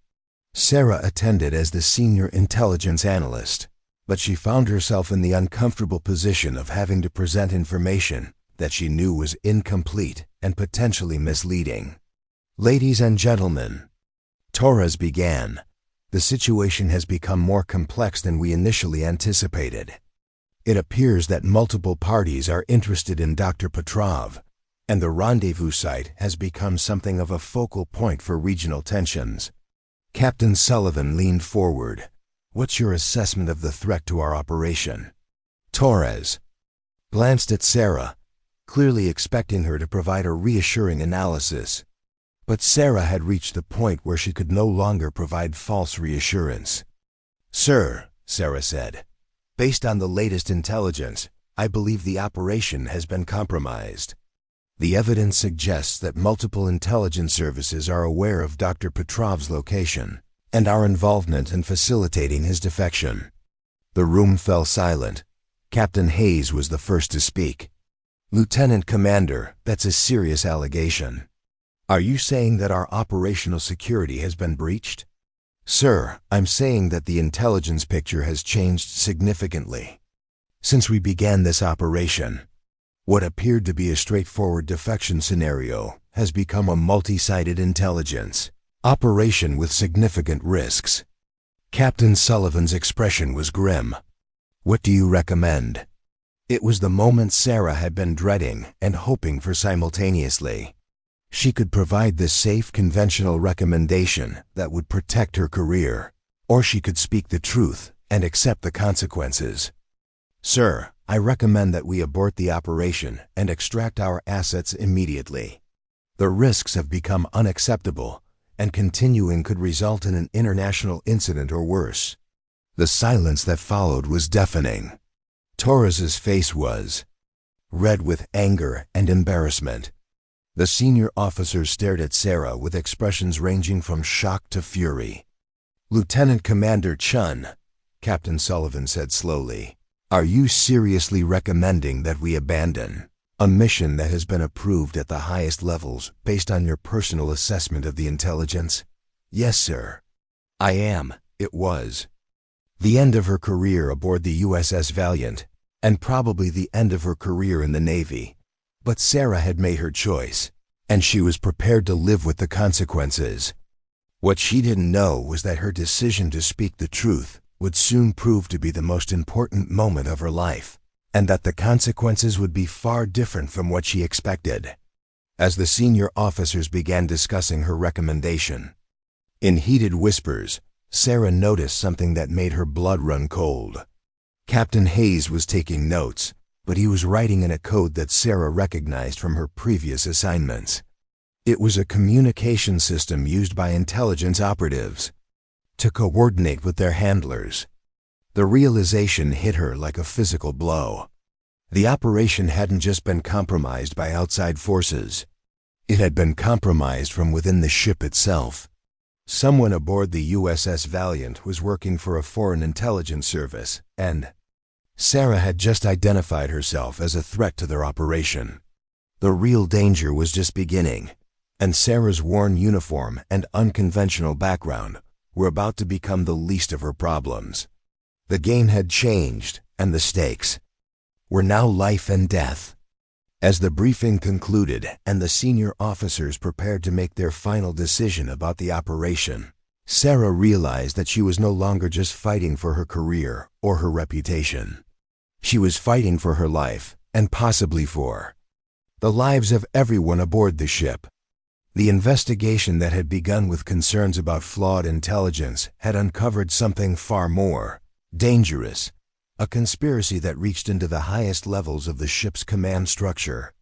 Sarah attended as the senior intelligence analyst, but she found herself in the uncomfortable position of having to present information that she knew was incomplete and potentially misleading. Ladies and gentlemen, Torres began, the situation has become more complex than we initially anticipated. It appears that multiple parties are interested in Dr. Petrov, and the rendezvous site has become something of a focal point for regional tensions. Captain Sullivan leaned forward. What's your assessment of the threat to our operation? Torres glanced at Sarah, clearly expecting her to provide a reassuring analysis. But Sarah had reached the point where she could no longer provide false reassurance. Sir, Sarah said, based on the latest intelligence, I believe the operation has been compromised. The evidence suggests that multiple intelligence services are aware of Dr. Petrov's location and our involvement in facilitating his defection. The room fell silent. Captain Hayes was the first to speak. Lieutenant Commander, that's a serious allegation. Are you saying that our operational security has been breached? Sir, I'm saying that the intelligence picture has changed significantly. Since we began this operation, what appeared to be a straightforward defection scenario has become a multi-sided intelligence operation with significant risks. Captain Sullivan's expression was grim. What do you recommend? It was the moment Sarah had been dreading and hoping for simultaneously. She could provide the safe, conventional recommendation that would protect her career, or she could speak the truth and accept the consequences. "Sir, I recommend that we abort the operation and extract our assets immediately. The risks have become unacceptable, and continuing could result in an international incident or worse." The silence that followed was deafening. Torres's face was red with anger and embarrassment. The senior officers stared at Sarah with expressions ranging from shock to fury. "Lieutenant Commander Chen," Captain Sullivan said slowly, "are you seriously recommending that we abandon a mission that has been approved at the highest levels based on your personal assessment of the intelligence?" "Yes, sir." "I am." It was the end of her career aboard the USS Valiant, and probably the end of her career in the Navy. But Sarah had made her choice, and she was prepared to live with the consequences. What she didn't know was that her decision to speak the truth would soon prove to be the most important moment of her life, and that the consequences would be far different from what she expected. As the senior officers began discussing her recommendation, in heated whispers, Sarah noticed something that made her blood run cold. Captain Hayes was taking notes, but he was writing in a code that Sarah recognized from her previous assignments. It was a communication system used by intelligence operatives to coordinate with their handlers. The realization hit her like a physical blow. The operation hadn't just been compromised by outside forces. It had been compromised from within the ship itself. Someone aboard the USS Valiant was working for a foreign intelligence service, and Sarah had just identified herself as a threat to their operation. The real danger was just beginning, and Sarah's worn uniform and unconventional background were about to become the least of her problems. The game had changed, and the stakes were now life and death. As the briefing concluded and the senior officers prepared to make their final decision about the operation, Sarah realized that she was no longer just fighting for her career or her reputation. She was fighting for her life, and possibly for the lives of everyone aboard the ship. The investigation that had begun with concerns about flawed intelligence had uncovered something far more dangerous, a conspiracy that reached into the highest levels of the ship's command structure.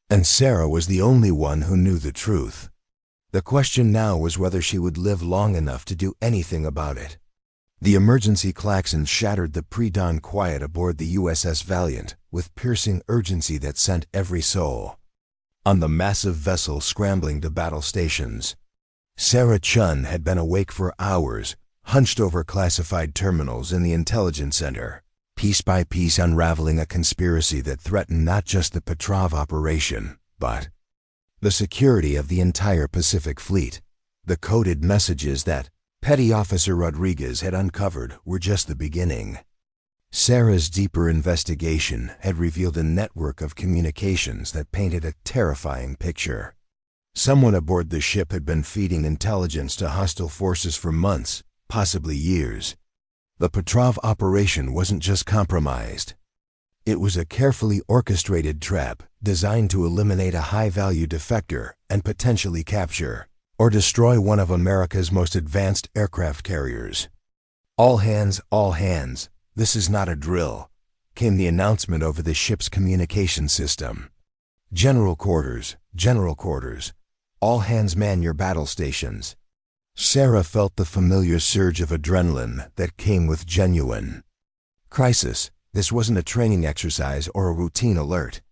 And Sarah was the only one who knew the truth. The question now was whether she would live long enough to do anything about it. The emergency klaxon shattered the pre-dawn quiet aboard the USS Valiant with piercing urgency that sent every soul on the massive vessel scrambling to battle stations. Sarah Chen had been awake for hours, hunched over classified terminals in the intelligence center, piece by piece unraveling a conspiracy that threatened not just the Petrov operation, but the security of the entire Pacific Fleet. The coded messages that Petty Officer Rodriguez had uncovered were just the beginning. Sarah's deeper investigation had revealed a network of communications that painted a terrifying picture. Someone aboard the ship had been feeding intelligence to hostile forces for months, possibly years. The Petrov operation wasn't just compromised. It was a carefully orchestrated trap designed to eliminate a high-value defector and potentially capture or destroy one of America's most advanced aircraft carriers. All hands, this is not a drill," came the announcement over the ship's communication system. General quarters, all hands man your battle stations." Sarah felt the familiar surge of adrenaline that came with genuine crisis. This wasn't a training exercise or a routine alert.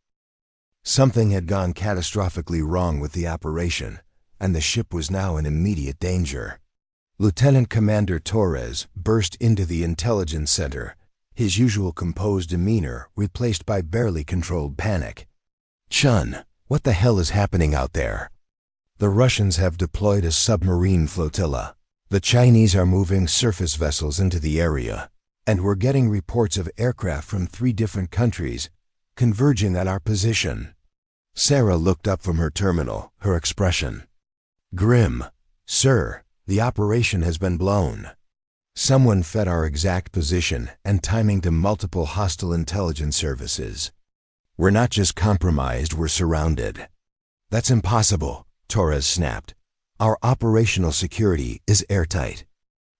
Something had gone catastrophically wrong with the operation, and the ship was now in immediate danger. Lieutenant Commander Torres burst into the intelligence center, his usual composed demeanor replaced by barely controlled panic. "Chen, what the hell is happening out there?" "The Russians have deployed a submarine flotilla. The Chinese are moving surface vessels into the area, and we're getting reports of aircraft from 3 different countries converging at our position." Sarah looked up from her terminal, her expression grim. "Sir, the operation has been blown. Someone fed our exact position and timing to multiple hostile intelligence services. We're not just compromised, we're surrounded." "That's impossible," Torres snapped. "Our operational security is airtight.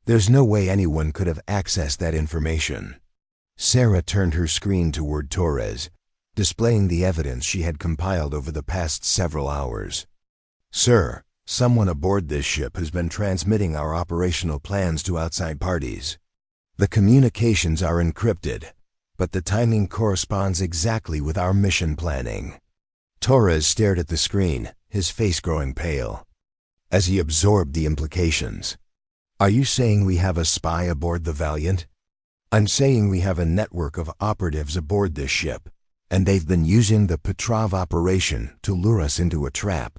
There's no way anyone could have accessed that information." Sarah turned her screen toward Torres, displaying the evidence she had compiled over the past several hours. "Sir, someone aboard this ship has been transmitting our operational plans to outside parties. The communications are encrypted, but the timing corresponds exactly with our mission planning." Torres stared at the screen, his face growing pale, as he absorbed the implications. "Are you saying we have a spy aboard the Valiant?" "I'm saying we have a network of operatives aboard this ship, and they've been using the Petrov operation to lure us into a trap."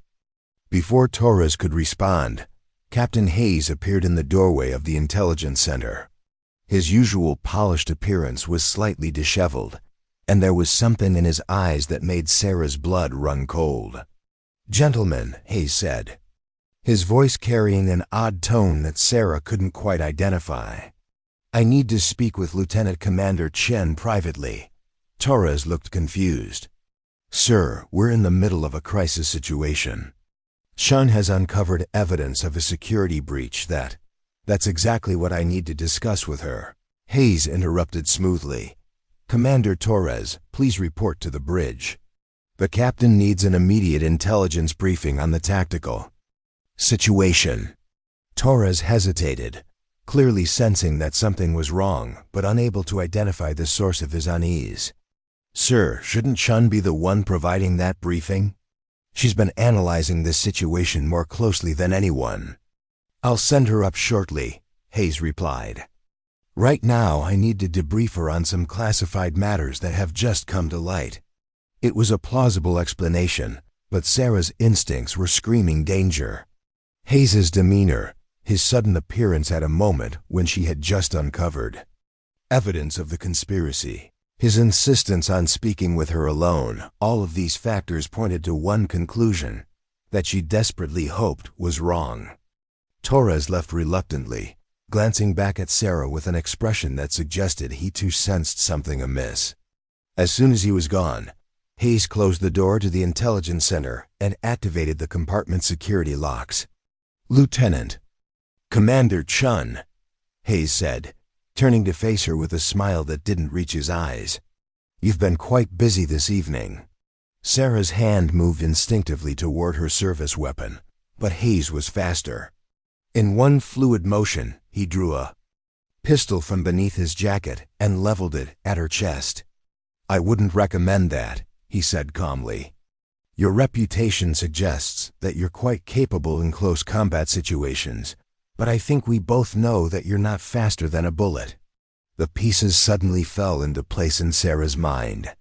Before Torres could respond, Captain Hayes appeared in the doorway of the intelligence center. His usual polished appearance was slightly disheveled, and there was something in his eyes that made Sarah's blood run cold. "Gentlemen," Hayes said, his voice carrying an odd tone that Sarah couldn't quite identify, "I need to speak with Lieutenant Commander Chen privately." Torres looked confused. "Sir, we're in the middle of a crisis situation. Chen has uncovered evidence of a security breach that's exactly what I need to discuss with her." Hayes interrupted smoothly. "Commander Torres, please report to the bridge. The captain needs an immediate intelligence briefing on the tactical situation." Torres hesitated, clearly sensing that something was wrong, but unable to identify the source of his unease. "Sir, shouldn't Chen be the one providing that briefing? She's been analyzing this situation more closely than anyone." "I'll send her up shortly," Hayes replied. "Right now, I need to debrief her on some classified matters that have just come to light." It was a plausible explanation, but Sarah's instincts were screaming danger. Hayes's demeanor, his sudden appearance at a moment when she had just uncovered evidence of the conspiracy, his insistence on speaking with her alone, all of these factors pointed to one conclusion that she desperately hoped was wrong. Torres left reluctantly, glancing back at Sarah with an expression that suggested he too sensed something amiss. As soon as he was gone, Hayes closed the door to the intelligence center and activated the compartment security locks. "Lieutenant, Commander Chen," Hayes said, turning to face her with a smile that didn't reach his eyes. "You've been quite busy this evening." Sarah's hand moved instinctively toward her service weapon, but Hayes was faster. In one fluid motion, he drew a pistol from beneath his jacket and leveled it at her chest. "I wouldn't recommend that," he said calmly. "Your reputation suggests that you're quite capable in close combat situations, but I think we both know that you're not faster than a bullet." The pieces suddenly fell into place in Sarah's mind.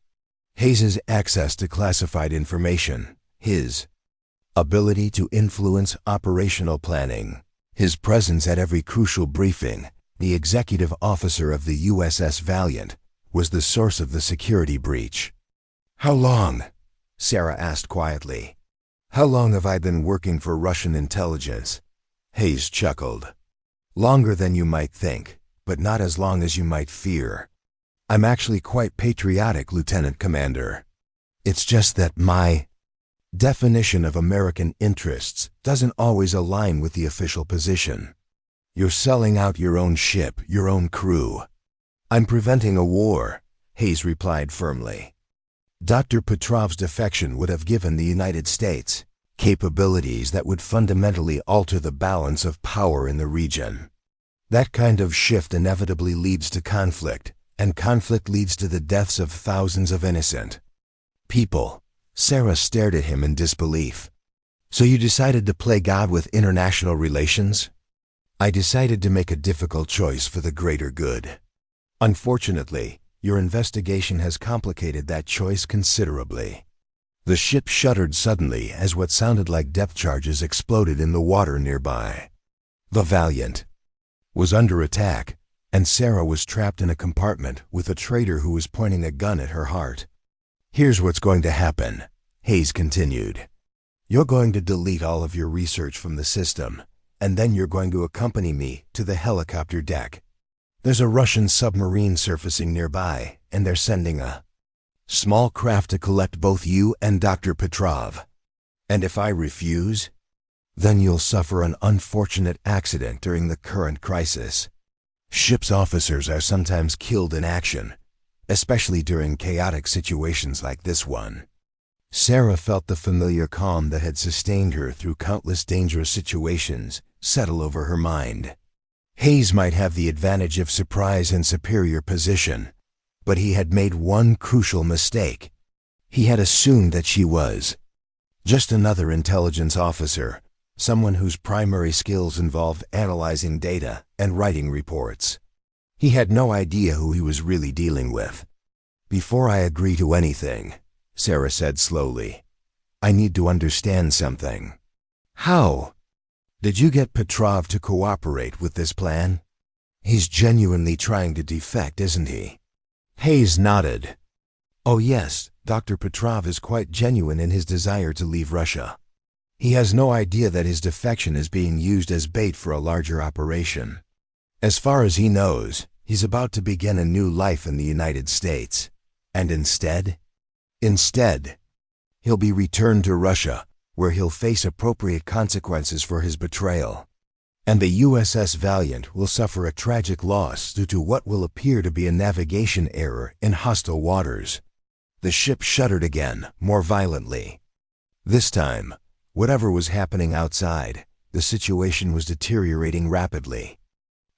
Hayes's access to classified information, his ability to influence operational planning, his presence at every crucial briefing, the executive officer of the USS Valiant, was the source of the security breach. "How long?" Sarah asked quietly. "How long have I been working for Russian intelligence?" Hayes chuckled. "Longer than you might think, but not as long as you might fear. I'm actually quite patriotic, Lieutenant Commander. It's just that my definition of American interests doesn't always align with the official position. You're selling out your own ship, your own crew." "I'm preventing a war," Hayes replied firmly. "Dr. Petrov's defection would have given the United States capabilities that would fundamentally alter the balance of power in the region. That kind of shift inevitably leads to conflict, and conflict leads to the deaths of thousands of innocent people." Sarah stared at him in disbelief. "So you decided to play God with international relations?" "I decided to make a difficult choice for the greater good. Unfortunately, your investigation has complicated that choice considerably." The ship shuddered suddenly as what sounded like depth charges exploded in the water nearby. The Valiant was under attack, and Sarah was trapped in a compartment with a traitor who was pointing a gun at her heart. "Here's what's going to happen," Hayes continued. "You're going to delete all of your research from the system, and then you're going to accompany me to the helicopter deck. There's a Russian submarine surfacing nearby, and they're sending a small craft to collect both you and Dr. Petrov. And if I refuse, Then you'll suffer an unfortunate accident during the current crisis. Ship's officers are sometimes killed in action, especially during chaotic situations like this one. Sarah felt the familiar calm that had sustained her through countless dangerous situations settle over her mind. Hayes might have the advantage of surprise and superior position, but he had made one crucial mistake. He had assumed that she was just another intelligence officer, someone whose primary skills involved analyzing data and writing reports. He had no idea who he was really dealing with. "Before I agree to anything," Sarah said slowly, "I need to understand something." "How? Did you get Petrov to cooperate with this plan? He's genuinely trying to defect, isn't he?" Hayes nodded. "Oh yes, Dr. Petrov is quite genuine in his desire to leave Russia. He has no idea that his defection is being used as bait for a larger operation. As far as he knows, he's about to begin a new life in the United States. And instead, he'll be returned to Russia, where he'll face appropriate consequences for his betrayal. And the USS Valiant will suffer a tragic loss due to what will appear to be a navigation error in hostile waters." The ship shuddered again, more violently. This time, whatever was happening outside, the situation was deteriorating rapidly.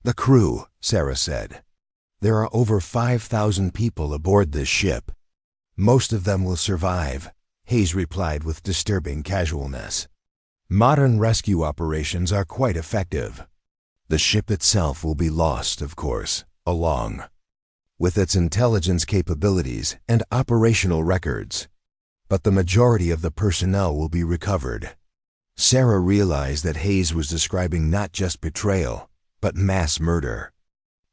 "The crew," Sarah said. "There are over 5,000 people aboard this ship. Most of them will survive," Hayes replied with disturbing casualness. "Modern rescue operations are quite effective. The ship itself will be lost, of course, along with its intelligence capabilities and operational records. But the majority of the personnel will be recovered." Sarah realized that Hayes was describing not just betrayal, but mass murder.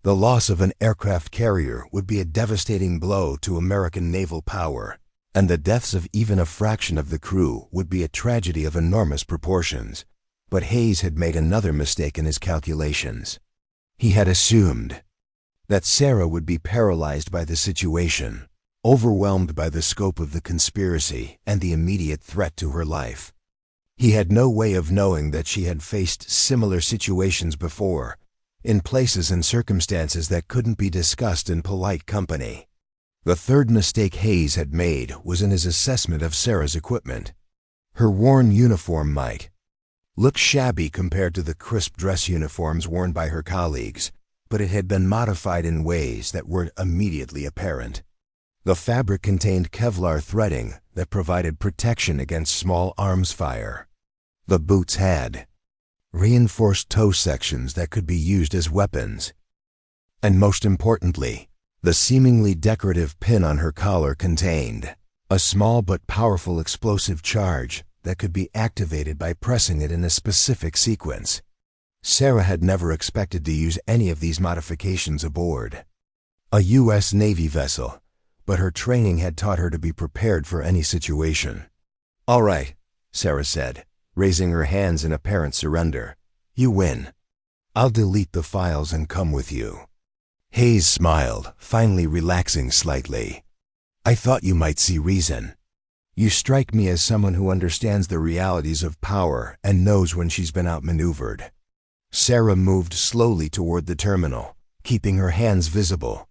The loss of an aircraft carrier would be a devastating blow to American naval power, and the deaths of even a fraction of the crew would be a tragedy of enormous proportions. But Hayes had made another mistake in his calculations. He had assumed that Sarah would be paralyzed by the situation, overwhelmed by the scope of the conspiracy and the immediate threat to her life. He had no way of knowing that she had faced similar situations before, in places and circumstances that couldn't be discussed in polite company. The third mistake Hayes had made was in his assessment of Sarah's equipment. Her worn uniform might look shabby compared to the crisp dress uniforms worn by her colleagues, but it had been modified in ways that weren't immediately apparent. The fabric contained Kevlar threading that provided protection against small arms fire. The boots had reinforced toe sections that could be used as weapons. And most importantly, the seemingly decorative pin on her collar contained a small but powerful explosive charge that could be activated by pressing it in a specific sequence. Sarah had never expected to use any of these modifications aboard a U.S. Navy vessel, but her training had taught her to be prepared for any situation. "All right," Sarah said, raising her hands in apparent surrender. "You win. I'll delete the files and come with you." Hayes smiled, finally relaxing slightly. "I thought you might see reason. You strike me as someone who understands the realities of power and knows when she's been outmaneuvered." Sarah moved slowly toward the terminal, keeping her hands visible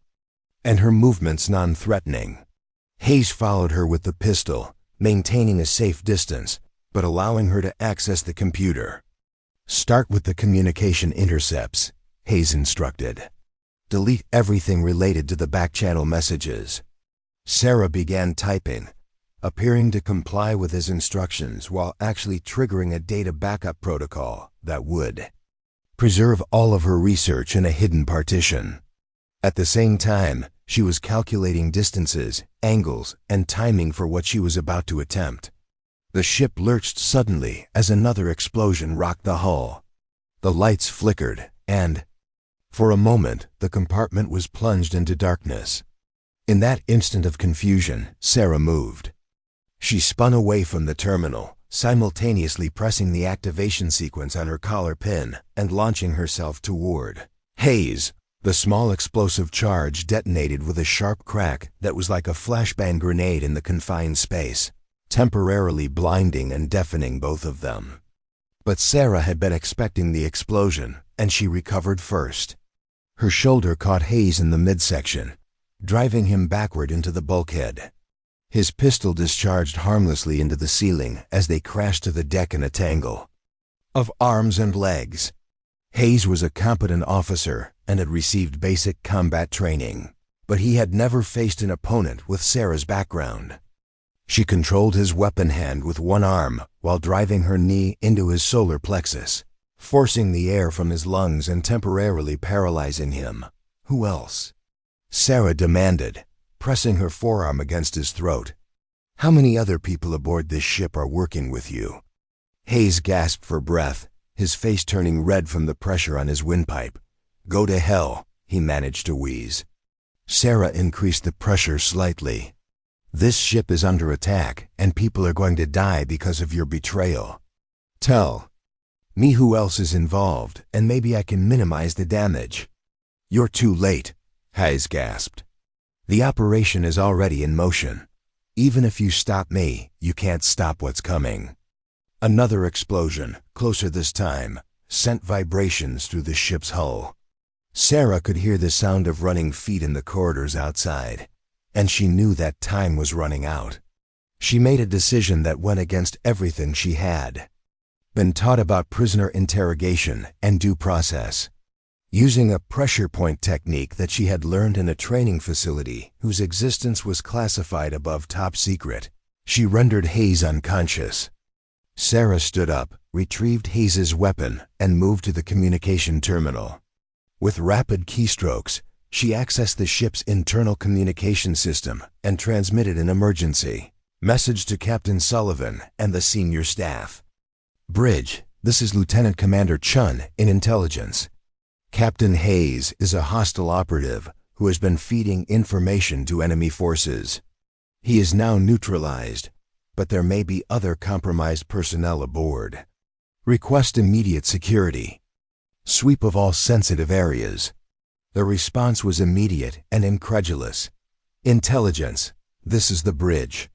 and her movements non-threatening. Hayes followed her with the pistol, maintaining a safe distance, but allowing her to access the computer. "Start with the communication intercepts," Hayes instructed. "Delete everything related to the back-channel messages." Sarah began typing, appearing to comply with his instructions while actually triggering a data backup protocol that would preserve all of her research in a hidden partition. At the same time, she was calculating distances, angles, and timing for what she was about to attempt. The ship lurched suddenly as another explosion rocked the hull. The lights flickered, and, for a moment, the compartment was plunged into darkness. In that instant of confusion, Sarah moved. She spun away from the terminal, simultaneously pressing the activation sequence on her collar pin and launching herself toward Hayes. The small explosive charge detonated with a sharp crack that was like a flashbang grenade in the confined space, temporarily blinding and deafening both of them. But Sarah had been expecting the explosion, and she recovered first. Her shoulder caught Hayes in the midsection, driving him backward into the bulkhead. His pistol discharged harmlessly into the ceiling as they crashed to the deck in a tangle of arms and legs. Hayes was a competent officer and had received basic combat training, but he had never faced an opponent with Sarah's background. She controlled his weapon hand with one arm while driving her knee into his solar plexus, forcing the air from his lungs and temporarily paralyzing him. Who else? Sarah demanded, pressing her forearm against his throat. How many other people aboard this ship are working with you? Hayes gasped for breath, his face turning red from the pressure on his windpipe. Go to hell, he managed to wheeze. Sarah increased the pressure slightly. This ship is under attack, and people are going to die because of your betrayal. Tell me who else is involved, and maybe I can minimize the damage. You're too late, Hayes gasped. The operation is already in motion. Even if you stop me, you can't stop what's coming. Another explosion, closer this time, sent vibrations through the ship's hull. Sarah could hear the sound of running feet in the corridors outside, and she knew that time was running out. She made a decision that went against everything she had been taught about prisoner interrogation and due process. Using a pressure point technique that she had learned in a training facility whose existence was classified above top secret, she rendered Hayes unconscious. Sarah stood up, retrieved Hayes's weapon, and moved to the communication terminal. With rapid keystrokes, she accessed the ship's internal communication system and transmitted an emergency message to Captain Sullivan and the senior staff. Bridge, this is Lieutenant Commander Chen in intelligence. Captain Hayes is a hostile operative who has been feeding information to enemy forces. He is now neutralized, but there may be other compromised personnel aboard. Request immediate security. Sweep of all sensitive areas. The response was immediate and incredulous. Intelligence, this is the bridge.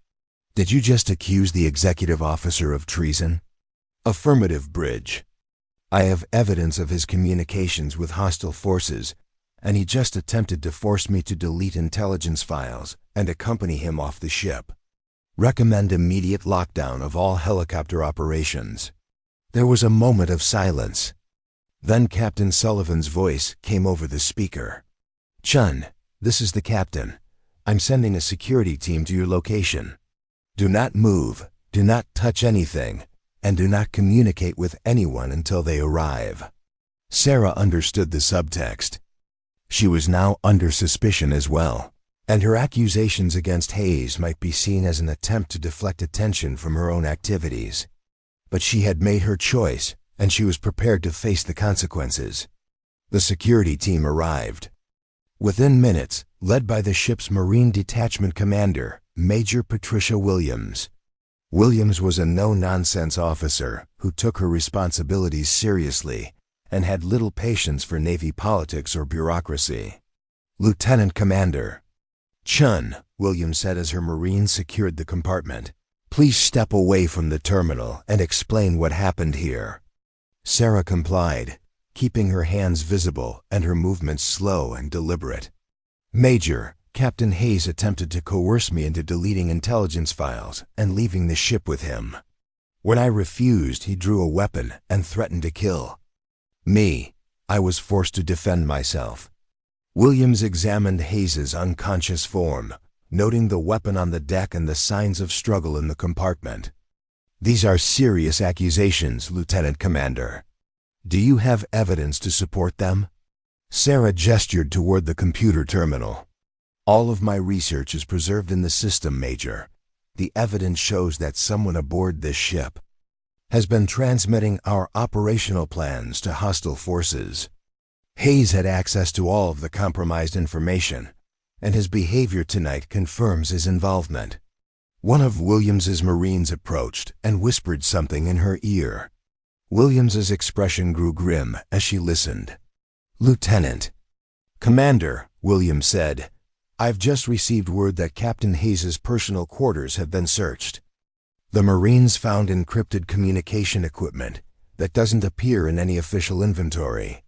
Did you just accuse the executive officer of treason? Affirmative, Bridge. I have evidence of his communications with hostile forces, and he just attempted to force me to delete intelligence files and accompany him off the ship. Recommend immediate lockdown of all helicopter operations. There was a moment of silence. Then Captain Sullivan's voice came over the speaker. Chen, this is the captain. I'm sending a security team to your location. Do not move, do not touch anything, and do not communicate with anyone until they arrive. Sarah understood the subtext. She was now under suspicion as well, and her accusations against Hayes might be seen as an attempt to deflect attention from her own activities. But she had made her choice, and she was prepared to face the consequences. The security team arrived. Within minutes, led by the ship's Marine Detachment Commander, Major Patricia Williams. Williams was a no-nonsense officer who took her responsibilities seriously and had little patience for Navy politics or bureaucracy. Lieutenant Commander Chen, Williams said as her Marines secured the compartment. Please step away from the terminal and explain what happened here. Sarah complied, keeping her hands visible and her movements slow and deliberate. Major, Captain Hayes attempted to coerce me into deleting intelligence files and leaving the ship with him. When I refused, he drew a weapon and threatened to kill me. I was forced to defend myself. Williams examined Hayes's unconscious form, noting the weapon on the deck and the signs of struggle in the compartment. These are serious accusations, Lieutenant Commander. Do you have evidence to support them? Sarah gestured toward the computer terminal. All of my research is preserved in the system, Major. The evidence shows that someone aboard this ship has been transmitting our operational plans to hostile forces. Hayes had access to all of the compromised information, and his behavior tonight confirms his involvement. One of Williams's Marines approached and whispered something in her ear. Williams's expression grew grim as she listened. Lieutenant. Commander, Williams said, I've just received word that Captain Hayes's personal quarters have been searched. The Marines found encrypted communication equipment, that doesn't appear in any official inventory.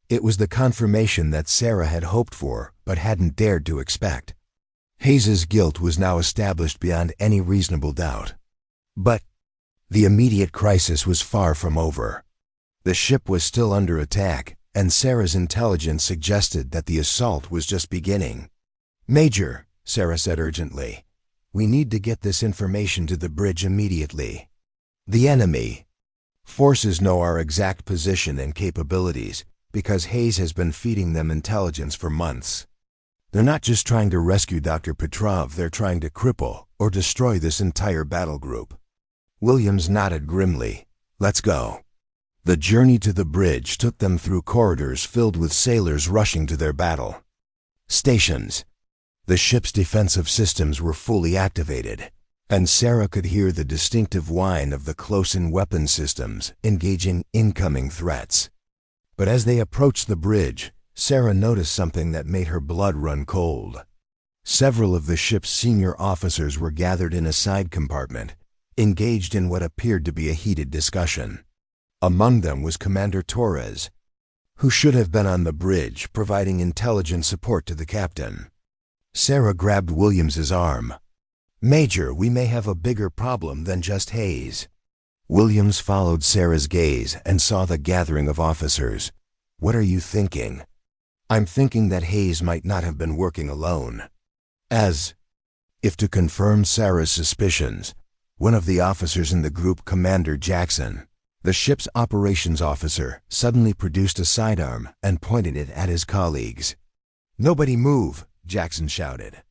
It was the confirmation that Sarah had hoped for but hadn't dared to expect. Hayes's guilt was now established beyond any reasonable doubt. But the immediate crisis was far from over. The ship was still under attack, and Sarah's intelligence suggested that the assault was just beginning. "Major," Sarah said urgently, "we need to get this information to the bridge immediately. The enemy forces know our exact position and capabilities because Hayes has been feeding them intelligence for months. They're not just trying to rescue Dr. Petrov, they're trying to cripple or destroy this entire battle group." Williams nodded grimly. "Let's go." The journey to the bridge took them through corridors filled with sailors rushing to their battle stations. The ship's defensive systems were fully activated, and Sarah could hear the distinctive whine of the close-in weapon systems engaging incoming threats. But as they approached the bridge, Sarah noticed something that made her blood run cold. Several of the ship's senior officers were gathered in a side compartment, engaged in what appeared to be a heated discussion. Among them was Commander Torres, who should have been on the bridge providing intelligent support to the captain. Sarah grabbed Williams's arm. "Major, we may have a bigger problem than just Hayes." Williams followed Sarah's gaze and saw the gathering of officers. "What are you thinking?" "I'm thinking that Hayes might not have been working alone." As if to confirm Sarah's suspicions, one of the officers in the group, Commander Jackson, the ship's operations officer, suddenly produced a sidearm and pointed it at his colleagues. "Nobody move," Jackson shouted.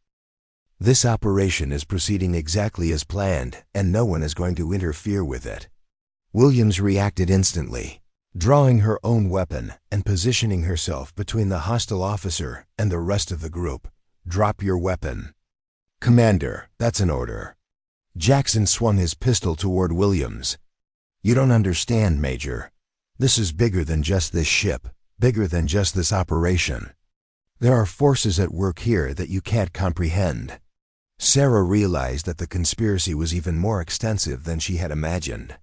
"This operation is proceeding exactly as planned, and no one is going to interfere with it." Williams reacted instantly, drawing her own weapon and positioning herself between the hostile officer and the rest of the group. "Drop your weapon." "Commander, that's an order." Jackson swung his pistol toward Williams. "You don't understand, Major. This is bigger than just this ship, bigger than just this operation. There are forces at work here that you can't comprehend." Sarah realized that the conspiracy was even more extensive than she had imagined.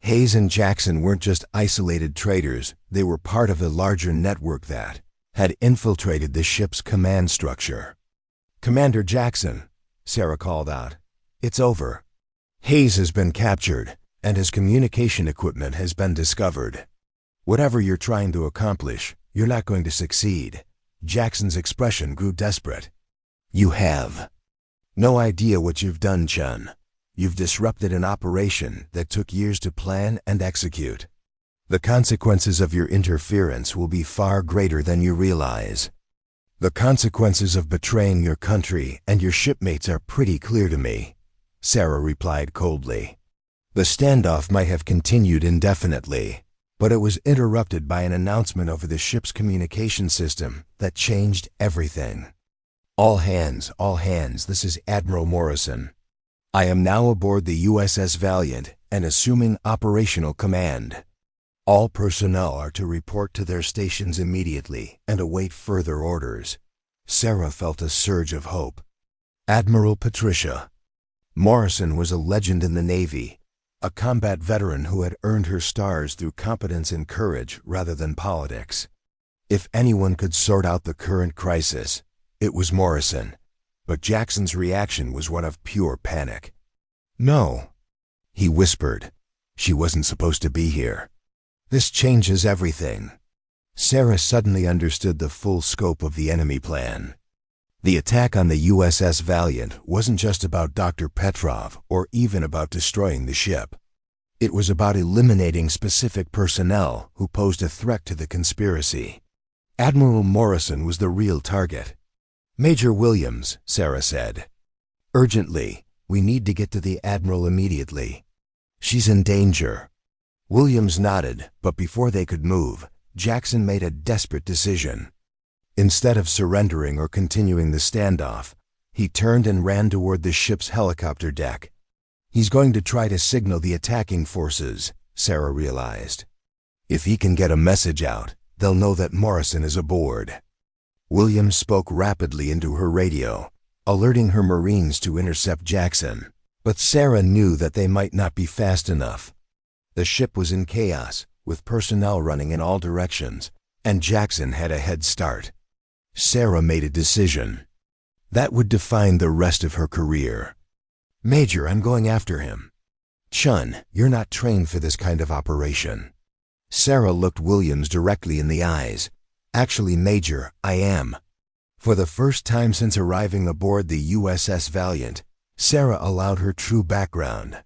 Hayes and Jackson weren't just isolated traitors, they were part of a larger network that had infiltrated the ship's command structure. "Commander Jackson," Sarah called out, "it's over. Hayes has been captured, and his communication equipment has been discovered. Whatever you're trying to accomplish, you're not going to succeed." Jackson's expression grew desperate. "You have no idea what you've done, Chen. You've disrupted an operation that took years to plan and execute. The consequences of your interference will be far greater than you realize. The consequences of betraying your country and your shipmates are pretty clear to me," Sarah replied coldly. The standoff might have continued indefinitely, but it was interrupted by an announcement over the ship's communication system that changed everything. All hands, this is Admiral Morrison. I am now aboard the USS Valiant and assuming operational command. All personnel are to report to their stations immediately and await further orders." Sarah felt a surge of hope. Admiral Patricia. Morrison was a legend in the Navy, a combat veteran who had earned her stars through competence and courage rather than politics. If anyone could sort out the current crisis, it was Morrison, but Jackson's reaction was one of pure panic. "No," he whispered. "She wasn't supposed to be here. This changes everything." Sarah suddenly understood the full scope of the enemy plan. The attack on the USS Valiant wasn't just about Dr. Petrov or even about destroying the ship. It was about eliminating specific personnel who posed a threat to the conspiracy. Admiral Morrison was the real target. "Major Williams," Sarah said. "Urgently, we need to get to the Admiral immediately. She's in danger." Williams nodded, but before they could move, Jackson made a desperate decision. Instead of surrendering or continuing the standoff, he turned and ran toward the ship's helicopter deck. "He's going to try to signal the attacking forces," Sarah realized. "If he can get a message out, they'll know that Morrison is aboard." Williams spoke rapidly into her radio, alerting her Marines to intercept Jackson, but Sarah knew that they might not be fast enough. The ship was in chaos, with personnel running in all directions, and Jackson had a head start. Sarah made a decision. That would define the rest of her career. "Major, I'm going after him." "Chen, you're not trained for this kind of operation." Sarah looked Williams directly in the eyes. "Actually, Major, I am." For the first time since arriving aboard the USS Valiant, Sarah allowed her true background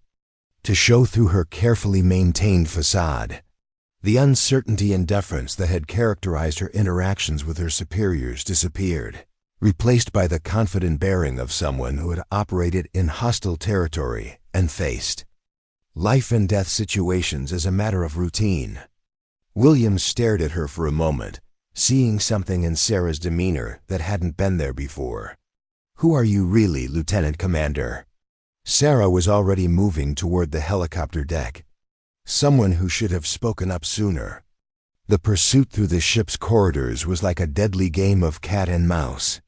to show through her carefully maintained facade. The uncertainty and deference that had characterized her interactions with her superiors disappeared, replaced by the confident bearing of someone who had operated in hostile territory and faced life and death situations as a matter of routine. Williams stared at her for a moment, seeing something in Sarah's demeanor that hadn't been there before. "Who are you really, Lieutenant Commander?" Sarah was already moving toward the helicopter deck. Someone who should have spoken up sooner. The pursuit through the ship's corridors was like a deadly game of cat and mouse.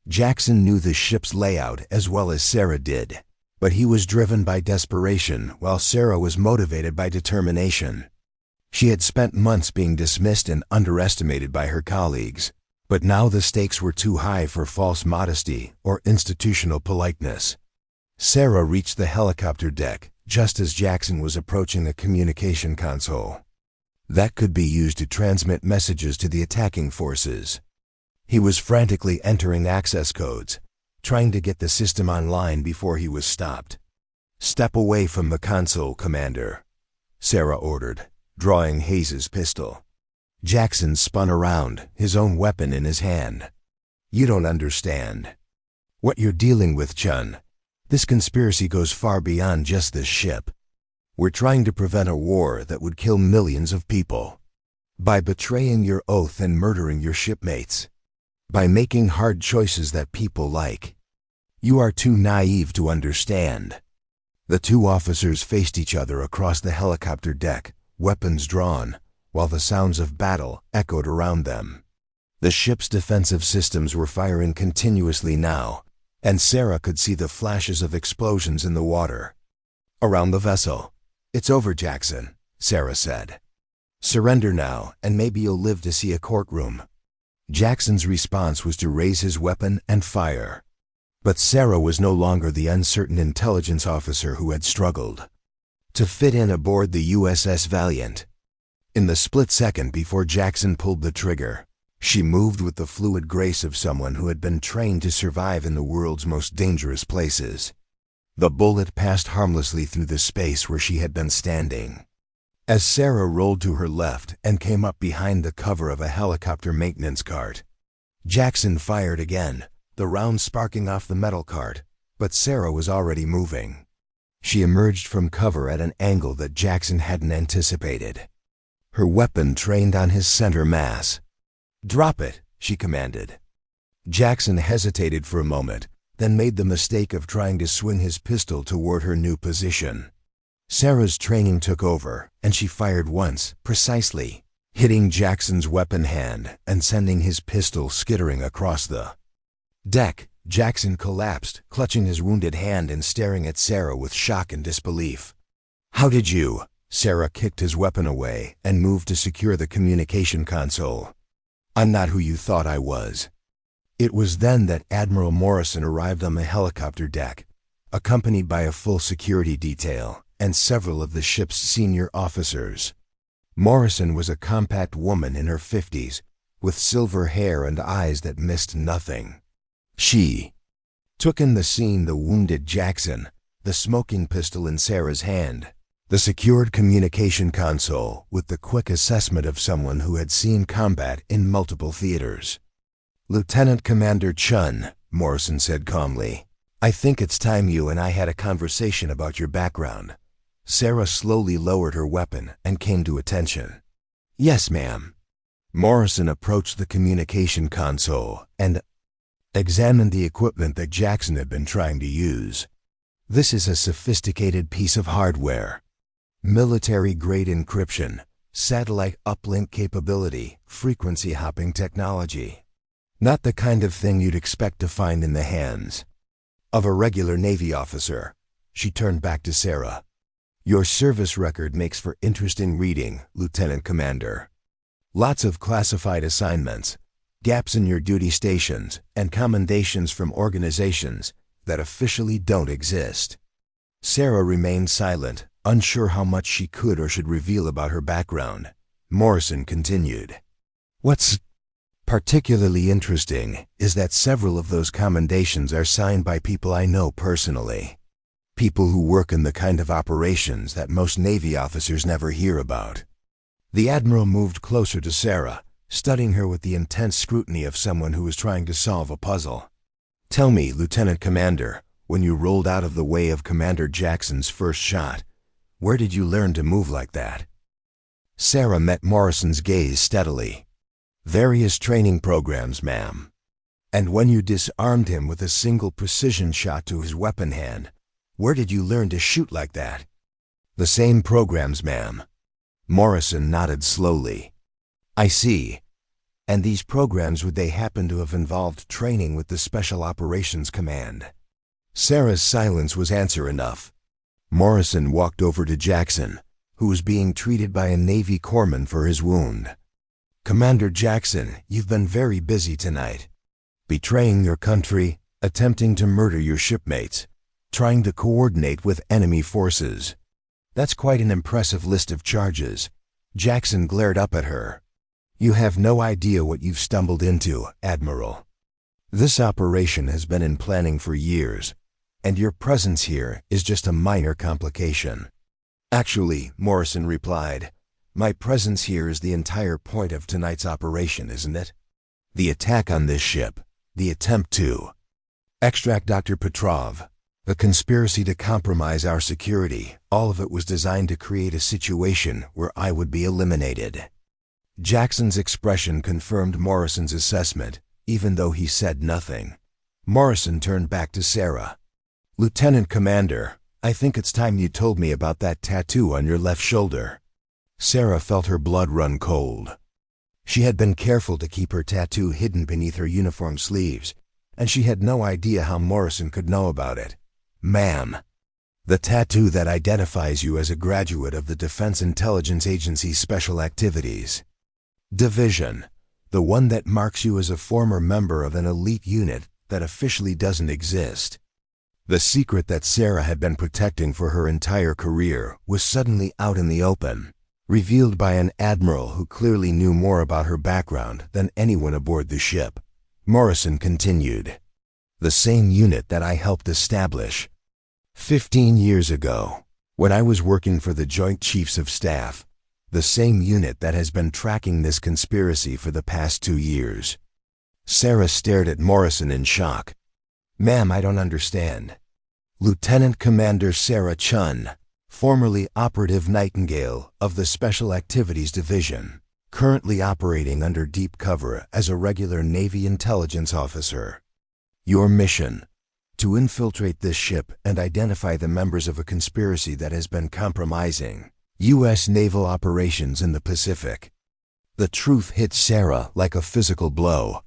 Jackson knew the ship's layout as well as Sarah did, but he was driven by desperation while Sarah was motivated by determination. She had spent months being dismissed and underestimated by her colleagues, but now the stakes were too high for false modesty or institutional politeness. Sarah reached the helicopter deck just as Jackson was approaching the communication console. That could be used to transmit messages to the attacking forces. He was frantically entering access codes, trying to get the system online before he was stopped. "Step away from the console, Commander," Sarah ordered, drawing Hayes's pistol. Jackson spun around, his own weapon in his hand. "You don't understand what you're dealing with, Chen. This conspiracy goes far beyond just this ship. We're trying to prevent a war that would kill millions of people. By betraying your oath and murdering your shipmates. By making hard choices that people like. You are too naive to understand." The two officers faced each other across the helicopter deck, weapons drawn, while the sounds of battle echoed around them. The ship's defensive systems were firing continuously now, and Sarah could see the flashes of explosions in the water. Around the vessel. "It's over, Jackson," Sarah said. "Surrender now, and maybe you'll live to see a courtroom." Jackson's response was to raise his weapon and fire. But Sarah was no longer the uncertain intelligence officer who had struggled to fit in aboard the USS Valiant. In the split second before Jackson pulled the trigger, she moved with the fluid grace of someone who had been trained to survive in the world's most dangerous places. The bullet passed harmlessly through the space where she had been standing. As Sarah rolled to her left and came up behind the cover of a helicopter maintenance cart, Jackson fired again, the round sparking off the metal cart, but Sarah was already moving. She emerged from cover at an angle that Jackson hadn't anticipated. Her weapon trained on his center mass. "Drop it," she commanded. Jackson hesitated for a moment, then made the mistake of trying to swing his pistol toward her new position. Sarah's training took over, and she fired once, precisely, hitting Jackson's weapon hand and sending his pistol skittering across the deck. Jackson collapsed, clutching his wounded hand and staring at Sarah with shock and disbelief. "How did you?" Sarah kicked his weapon away and moved to secure the communication console. "I'm not who you thought I was." It was then that Admiral Morrison arrived on the helicopter deck, accompanied by a full security detail and several of the ship's senior officers. Morrison was a compact woman in her 50s, with silver hair and eyes that missed nothing. She took in the scene the wounded Jackson, the smoking pistol in Sarah's hand, the secured communication console with the quick assessment of someone who had seen combat in multiple theaters. "Lieutenant Commander Chen," Morrison said calmly, "I think it's time you and I had a conversation about your background." Sarah slowly lowered her weapon and came to attention. "Yes, ma'am." Morrison approached the communication console and examined the equipment that Jackson had been trying to use. "This is a sophisticated piece of hardware. Military-grade encryption, satellite uplink capability, frequency hopping technology. Not the kind of thing you'd expect to find in the hands of a regular Navy officer." She turned back to Sarah. Your service record makes for interesting reading, Lieutenant Commander. Lots of classified assignments, gaps in your duty stations, and commendations from organizations that officially don't exist. Sarah remained silent, unsure how much she could or should reveal about her background. Morrison continued. What's particularly interesting is that several of those commendations are signed by people I know personally. People who work in the kind of operations that most Navy officers never hear about. The Admiral moved closer to Sarah, studying her with the intense scrutiny of someone who is trying to solve a puzzle. Tell me, Lieutenant Commander, when you rolled out of the way of Commander Jackson's first shot, where did you learn to move like that? Sarah met Morrison's gaze steadily. Various training programs, ma'am. And when you disarmed him with a single precision shot to his weapon hand, where did you learn to shoot like that? The same programs, ma'am. Morrison nodded slowly. I see. And these programs, would they happen to have involved training with the Special Operations Command? Sarah's silence was answer enough. Morrison walked over to Jackson, who was being treated by a Navy corpsman for his wound. Commander Jackson, you've been very busy tonight. Betraying your country, attempting to murder your shipmates, trying to coordinate with enemy forces. That's quite an impressive list of charges. Jackson glared up at her. You have no idea what you've stumbled into, Admiral. This operation has been in planning for years, and your presence here is just a minor complication. Actually, Morrison replied, my presence here is the entire point of tonight's operation, isn't it? The attack on this ship, the attempt to extract Dr. Petrov, the conspiracy to compromise our security, all of it was designed to create a situation where I would be eliminated. Jackson's expression confirmed Morrison's assessment, even though he said nothing. Morrison turned back to Sarah. Lieutenant Commander, I think it's time you told me about that tattoo on your left shoulder. Sarah felt her blood run cold. She had been careful to keep her tattoo hidden beneath her uniform sleeves, and she had no idea how Morrison could know about it. Ma'am, the tattoo that identifies you as a graduate of the Defense Intelligence Agency's Special Activities Division, the one that marks you as a former member of an elite unit that officially doesn't exist. The secret that Sarah had been protecting for her entire career was suddenly out in the open, revealed by an admiral who clearly knew more about her background than anyone aboard the ship. Morrison continued. The same unit that I helped establish 15 years ago, when I was working for the Joint Chiefs of Staff, the same unit that has been tracking this conspiracy for the past 2 years. Sarah stared at Morrison in shock. Ma'am, I don't understand. Lieutenant Commander Sarah Chen, formerly Operative Nightingale of the Special Activities Division, currently operating under deep cover as a regular Navy intelligence officer. Your mission: to infiltrate this ship and identify the members of a conspiracy that has been compromising U.S. naval operations in the Pacific. The truth hit Sarah like a physical blow.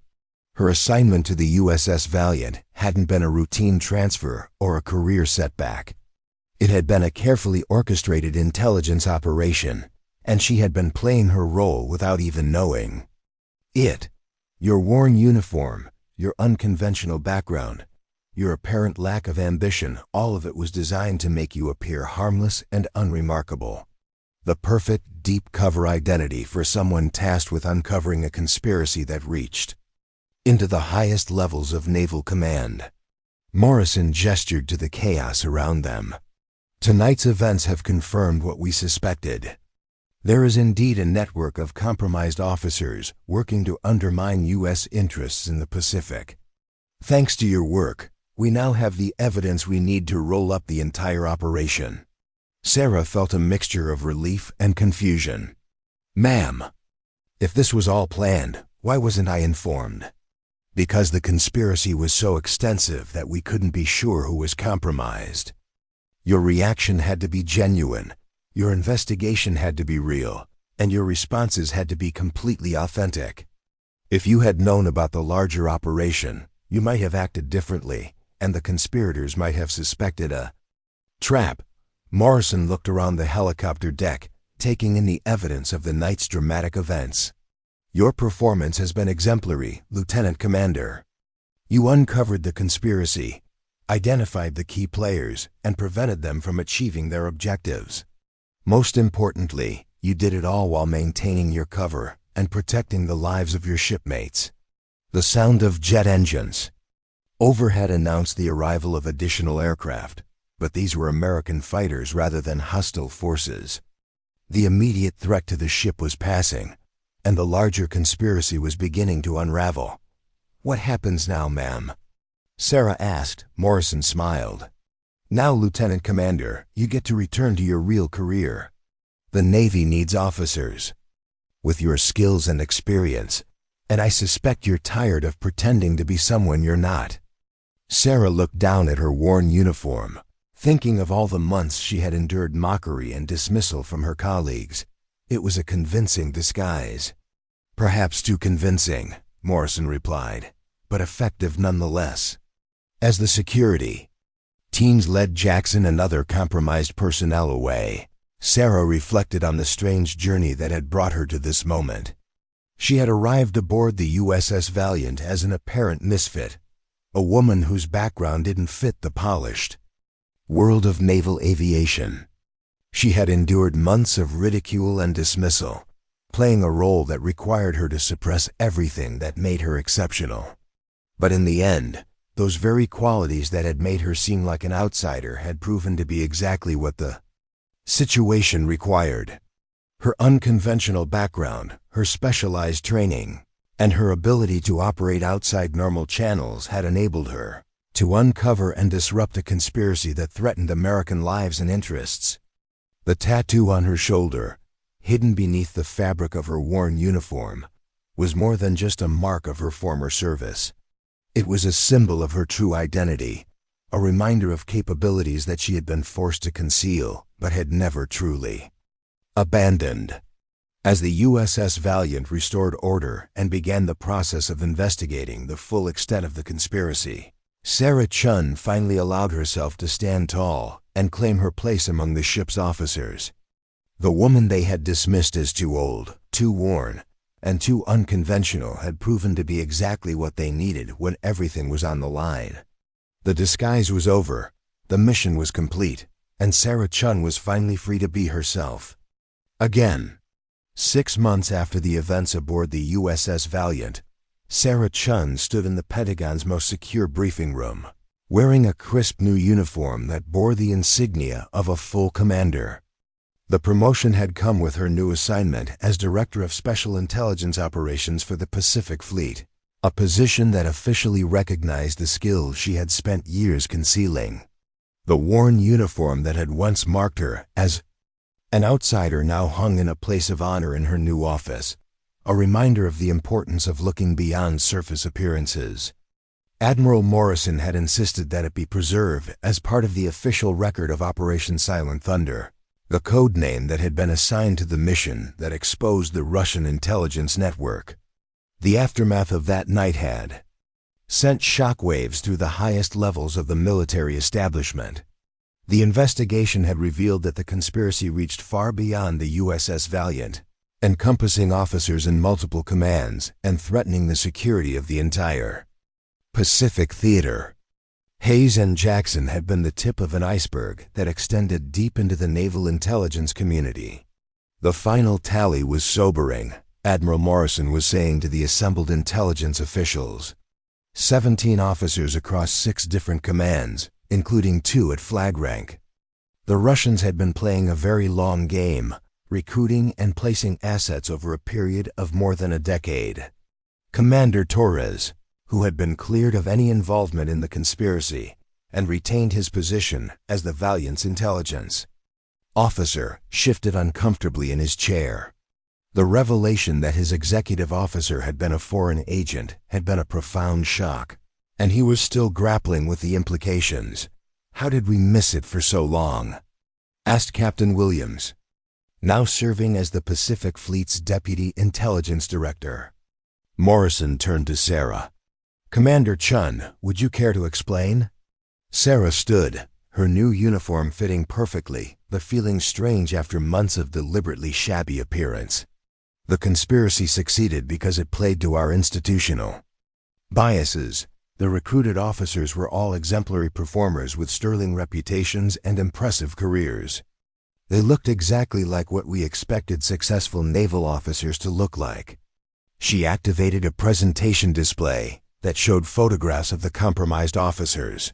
Her assignment to the USS Valiant hadn't been a routine transfer or a career setback. It had been a carefully orchestrated intelligence operation, and she had been playing her role without even knowing it. Your worn uniform, your unconventional background, your apparent lack of ambition, all of it was designed to make you appear harmless and unremarkable. The perfect, deep cover identity for someone tasked with uncovering a conspiracy that reached into the highest levels of naval command. Morrison gestured to the chaos around them. Tonight's events have confirmed what we suspected. There is indeed a network of compromised officers working to undermine U.S. interests in the Pacific. Thanks to your work, we now have the evidence we need to roll up the entire operation. Sarah felt a mixture of relief and confusion. Ma'am, if this was all planned, why wasn't I informed? Because the conspiracy was so extensive that we couldn't be sure who was compromised. Your reaction had to be genuine, your investigation had to be real, and your responses had to be completely authentic. If you had known about the larger operation, you might have acted differently, and the conspirators might have suspected a trap. Morrison looked around the helicopter deck, taking in the evidence of the night's dramatic events. "Your performance has been exemplary, Lieutenant Commander. You uncovered the conspiracy, identified the key players, and prevented them from achieving their objectives. Most importantly, you did it all while maintaining your cover and protecting the lives of your shipmates." The sound of jet engines overhead announced the arrival of additional aircraft, but these were American fighters rather than hostile forces. The immediate threat to the ship was passing, and the larger conspiracy was beginning to unravel. "What happens now, ma'am?" Sarah asked. Morrison smiled. "Now, Lieutenant Commander, you get to return to your real career. The Navy needs officers with your skills and experience, and I suspect you're tired of pretending to be someone you're not." Sarah looked down at her worn uniform, thinking of all the months she had endured mockery and dismissal from her colleagues. It was a convincing disguise. "Perhaps too convincing," Morrison replied, "but effective nonetheless." As the security teams led Jackson and other compromised personnel away, Sarah reflected on the strange journey that had brought her to this moment. She had arrived aboard the USS Valiant as an apparent misfit, a woman whose background didn't fit the polished world of naval aviation. She had endured months of ridicule and dismissal, playing a role that required her to suppress everything that made her exceptional. But in the end, those very qualities that had made her seem like an outsider had proven to be exactly what the situation required. Her unconventional background, her specialized training, and her ability to operate outside normal channels had enabled her to uncover and disrupt a conspiracy that threatened American lives and interests. The tattoo on her shoulder, hidden beneath the fabric of her worn uniform, was more than just a mark of her former service. It was a symbol of her true identity, a reminder of capabilities that she had been forced to conceal but had never truly abandoned. As the USS Valiant restored order and began the process of investigating the full extent of the conspiracy, Sarah Chen finally allowed herself to stand tall and claim her place among the ship's officers. The woman they had dismissed as too old, too worn, and too unconventional had proven to be exactly what they needed when everything was on the line. The disguise was over, the mission was complete, and Sarah Chen was finally free to be herself again. 6 months after the events aboard the USS Valiant, Sarah Chen stood in the Pentagon's most secure briefing room, wearing a crisp new uniform that bore the insignia of a full commander. The promotion had come with her new assignment as Director of Special Intelligence Operations for the Pacific Fleet, a position that officially recognized the skills she had spent years concealing. The worn uniform that had once marked her as an outsider now hung in a place of honor in her new office, a reminder of the importance of looking beyond surface appearances. Admiral Morrison had insisted that it be preserved as part of the official record of Operation Silent Thunder, the code name that had been assigned to the mission that exposed the Russian intelligence network. The aftermath of that night had sent shockwaves through the highest levels of the military establishment. The investigation had revealed that the conspiracy reached far beyond the USS Valiant, encompassing officers in multiple commands and threatening the security of the entire Pacific theater. Hayes and Jackson had been the tip of an iceberg that extended deep into the naval intelligence community. The final tally was sobering, Admiral Morrison was saying to the assembled intelligence officials. 17 officers across 6 different commands, including 2 at flag rank. The Russians had been playing a very long game, recruiting and placing assets over a period of more than a decade. Commander Torres, who had been cleared of any involvement in the conspiracy and retained his position as the Valiant's intelligence officer, shifted uncomfortably in his chair. The revelation that his executive officer had been a foreign agent had been a profound shock, and he was still grappling with the implications. "How did we miss it for so long?" asked Captain Williams, now serving as the Pacific Fleet's Deputy Intelligence Director. Morrison turned to Sarah. "Commander Chen, would you care to explain?" Sarah stood, her new uniform fitting perfectly, but feeling strange after months of deliberately shabby appearance. The conspiracy succeeded because it played to our institutional biases. The recruited officers were all exemplary performers with sterling reputations and impressive careers. They looked exactly like what we expected successful naval officers to look like. She activated a presentation display that showed photographs of the compromised officers.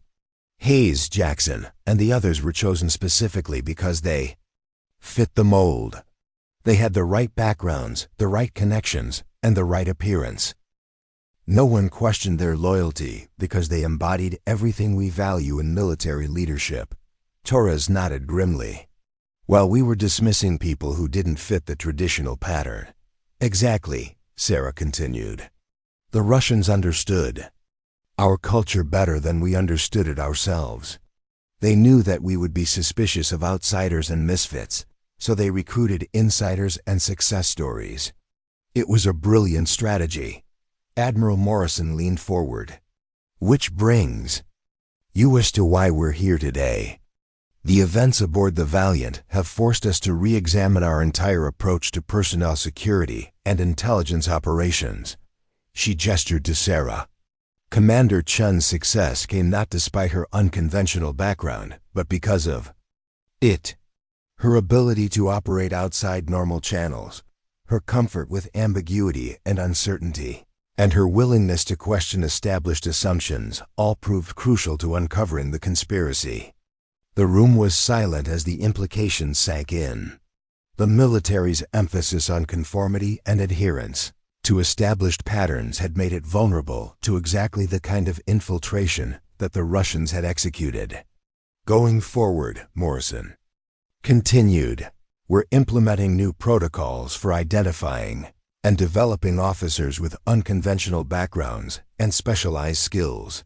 Hayes, Jackson, and the others were chosen specifically because they fit the mold. They had the right backgrounds, the right connections, and the right appearance. No one questioned their loyalty because they embodied everything we value in military leadership. Torres nodded grimly. While we were dismissing people who didn't fit the traditional pattern. Exactly, Sarah continued. The Russians understood our culture better than we understood it ourselves. They knew that we would be suspicious of outsiders and misfits, so they recruited insiders and success stories. It was a brilliant strategy. Admiral Morrison leaned forward. Which brings us to why we're here today. The events aboard the Valiant have forced us to re-examine our entire approach to personnel security and intelligence operations. She gestured to Sarah. Commander Chen's success came not despite her unconventional background, but because of it. Her ability to operate outside normal channels, her comfort with ambiguity and uncertainty, and her willingness to question established assumptions all proved crucial to uncovering the conspiracy. The room was silent as the implications sank in. The military's emphasis on conformity and adherence to established patterns had made it vulnerable to exactly the kind of infiltration that the Russians had executed. Going forward, Morrison continued, we're implementing new protocols for identifying and developing officers with unconventional backgrounds and specialized skills.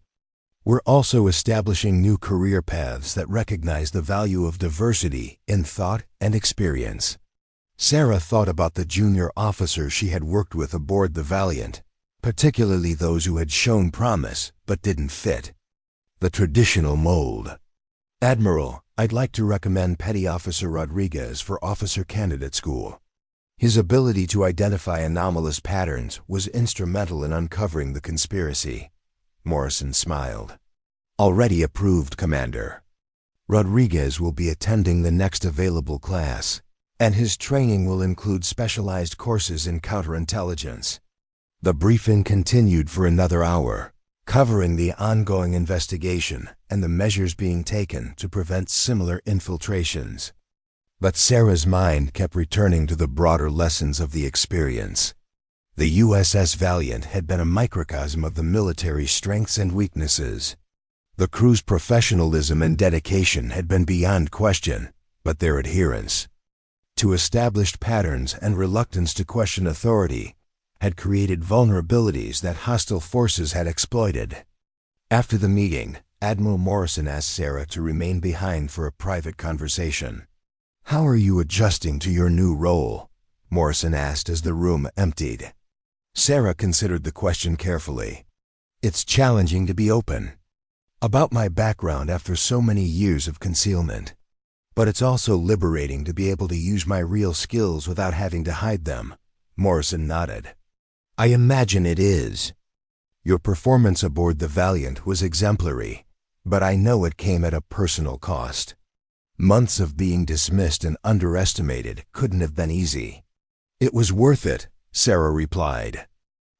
We're also establishing new career paths that recognize the value of diversity in thought and experience. Sarah thought about the junior officers she had worked with aboard the Valiant, particularly those who had shown promise but didn't fit the traditional mold. Admiral, I'd like to recommend Petty Officer Rodriguez for Officer Candidate School. His ability to identify anomalous patterns was instrumental in uncovering the conspiracy. Morrison smiled. Already approved, Commander. Rodriguez will be attending the next available class, and his training will include specialized courses in counterintelligence. The briefing continued for another hour, covering the ongoing investigation and the measures being taken to prevent similar infiltrations. But Sarah's mind kept returning to the broader lessons of the experience. The USS Valiant had been a microcosm of the military's strengths and weaknesses. The crew's professionalism and dedication had been beyond question, but their adherence to established patterns and reluctance to question authority had created vulnerabilities that hostile forces had exploited. After the meeting, Admiral Morrison asked Sarah to remain behind for a private conversation. How are you adjusting to your new role? Morrison asked as the room emptied. Sarah considered the question carefully. It's challenging to be open about my background after so many years of concealment. But it's also liberating to be able to use my real skills without having to hide them. Morrison nodded. I imagine it is. Your performance aboard the Valiant was exemplary, but I know it came at a personal cost. Months of being dismissed and underestimated couldn't have been easy. It was worth it, Sarah replied.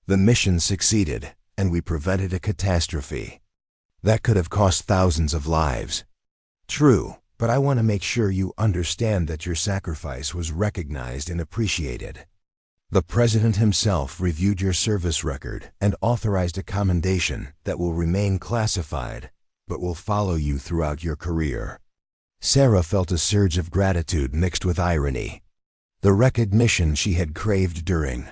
The mission succeeded, and we prevented a catastrophe that could have cost thousands of lives. True, but I want to make sure you understand that your sacrifice was recognized and appreciated. The President himself reviewed your service record and authorized a commendation that will remain classified, but will follow you throughout your career. Sarah felt a surge of gratitude mixed with irony. The recognition she had craved during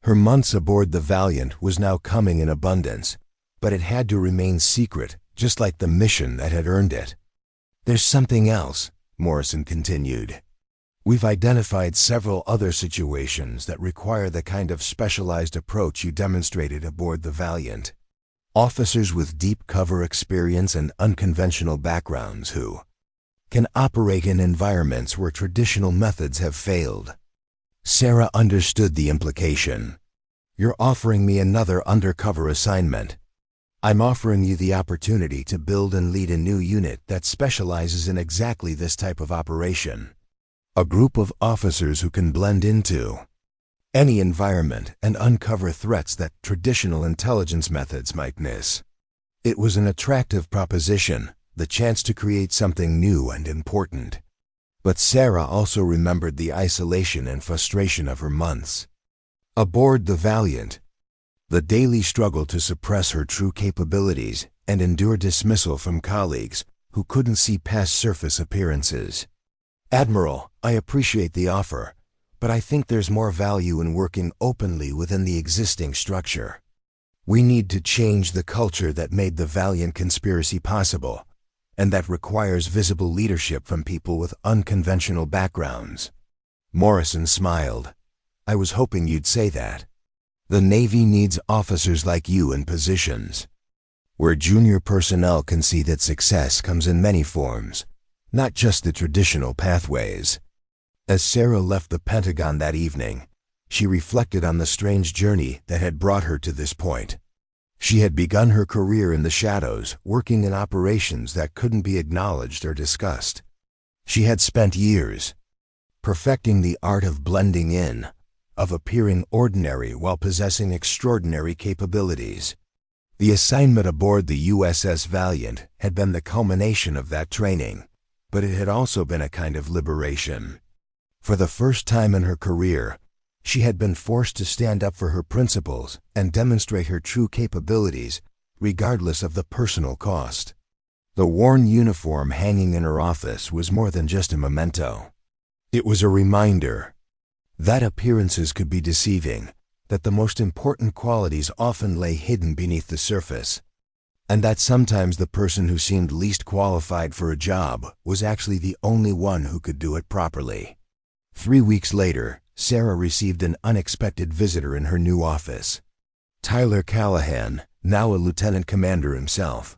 her months aboard the Valiant was now coming in abundance, but it had to remain secret, just like the mission that had earned it. There's something else, Morrison continued. We've identified several other situations that require the kind of specialized approach you demonstrated aboard the Valiant. Officers with deep cover experience and unconventional backgrounds who can operate in environments where traditional methods have failed. Sarah understood the implication. You're offering me another undercover assignment. I'm offering you the opportunity to build and lead a new unit that specializes in exactly this type of operation. A group of officers who can blend into any environment and uncover threats that traditional intelligence methods might miss. It was an attractive proposition, the chance to create something new and important. But Sarah also remembered the isolation and frustration of her months aboard the Valiant, the daily struggle to suppress her true capabilities and endure dismissal from colleagues who couldn't see past surface appearances. Admiral, I appreciate the offer, but I think there's more value in working openly within the existing structure. We need to change the culture that made the Valiant conspiracy possible, and that requires visible leadership from people with unconventional backgrounds. Morrison smiled. I was hoping you'd say that. The Navy needs officers like you in positions where junior personnel can see that success comes in many forms, not just the traditional pathways. As Sarah left the Pentagon that evening, she reflected on the strange journey that had brought her to this point. She had begun her career in the shadows, working in operations that couldn't be acknowledged or discussed. She had spent years perfecting the art of blending in, of appearing ordinary while possessing extraordinary capabilities. The assignment aboard the USS Valiant had been the culmination of that training, but it had also been a kind of liberation. For the first time in her career, she had been forced to stand up for her principles and demonstrate her true capabilities, regardless of the personal cost. The worn uniform hanging in her office was more than just a memento. It was a reminder that appearances could be deceiving, that the most important qualities often lay hidden beneath the surface, and that sometimes the person who seemed least qualified for a job was actually the only one who could do it properly. 3 weeks later, Sarah received an unexpected visitor in her new office. Tyler Callahan, now a lieutenant commander himself,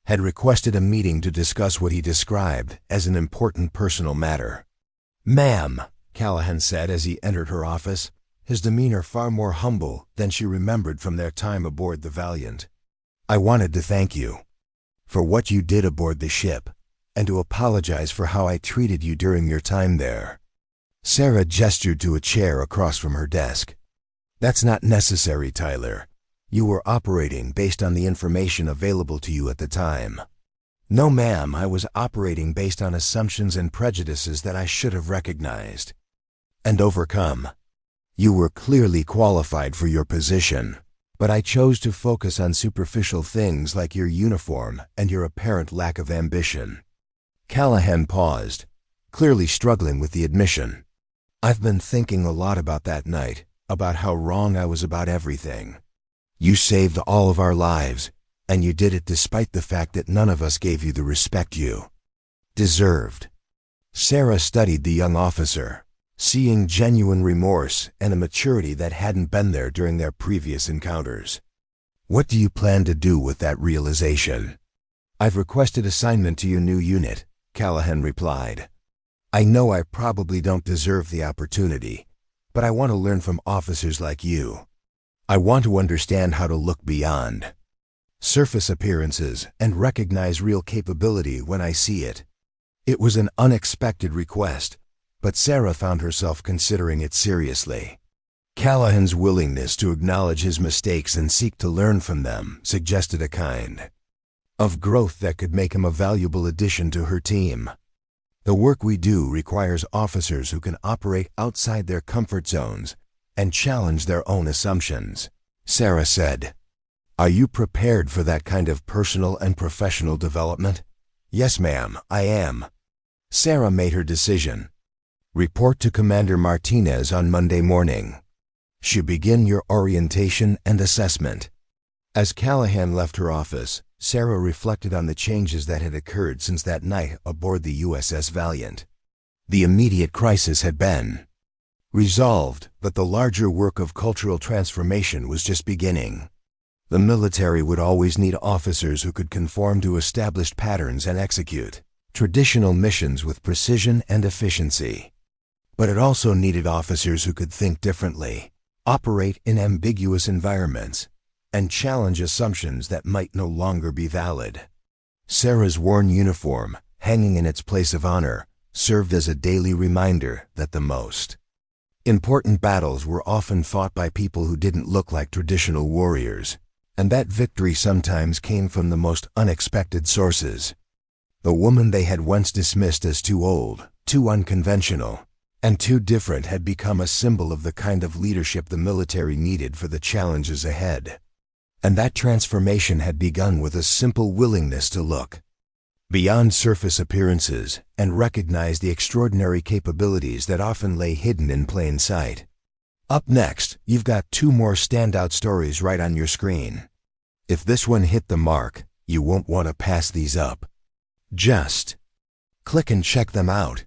had requested a meeting to discuss what he described as an important personal matter. "Ma'am," Callahan said as he entered her office, his demeanor far more humble than she remembered from their time aboard the Valiant. "I wanted to thank you for what you did aboard the ship, and to apologize for how I treated you during your time there." Sarah gestured to a chair across from her desk. "That's not necessary, Tyler. You were operating based on the information available to you at the time." "No, ma'am, I was operating based on assumptions and prejudices that I should have recognized and overcome. You were clearly qualified for your position, but I chose to focus on superficial things like your uniform and your apparent lack of ambition." Callahan paused, clearly struggling with the admission. "I've been thinking a lot about that night, about how wrong I was about everything. You saved all of our lives, and you did it despite the fact that none of us gave you the respect you deserved." Sarah studied the young officer, seeing genuine remorse and a maturity that hadn't been there during their previous encounters. "What do you plan to do with that realization?" "I've requested assignment to your new unit," Callahan replied. "I know I probably don't deserve the opportunity, but I want to learn from officers like you. I want to understand how to look beyond surface appearances and recognize real capability when I see it." It was an unexpected request, but Sarah found herself considering it seriously. Callahan's willingness to acknowledge his mistakes and seek to learn from them suggested a kind of growth that could make him a valuable addition to her team. "The work we do requires officers who can operate outside their comfort zones and challenge their own assumptions," Sarah said. "Are you prepared for that kind of personal and professional development?" "Yes, ma'am, I am." Sarah made her decision. "Report to Commander Martinez on Monday morning. Should begin your orientation and assessment." As Callahan left her office, Sarah reflected on the changes that had occurred since that night aboard the USS Valiant. The immediate crisis had been resolved, but the larger work of cultural transformation was just beginning. The military would always need officers who could conform to established patterns and execute traditional missions with precision and efficiency. But it also needed officers who could think differently, operate in ambiguous environments, and challenge assumptions that might no longer be valid. Sarah's worn uniform, hanging in its place of honor, served as a daily reminder that the most important battles were often fought by people who didn't look like traditional warriors, and that victory sometimes came from the most unexpected sources. The woman they had once dismissed as too old, too unconventional, and too different had become a symbol of the kind of leadership the military needed for the challenges ahead. And that transformation had begun with a simple willingness to look beyond surface appearances and recognize the extraordinary capabilities that often lay hidden in plain sight. Up next, you've got 2 more standout stories right on your screen. If this one hit the mark, you won't want to pass these up. Just click and check them out.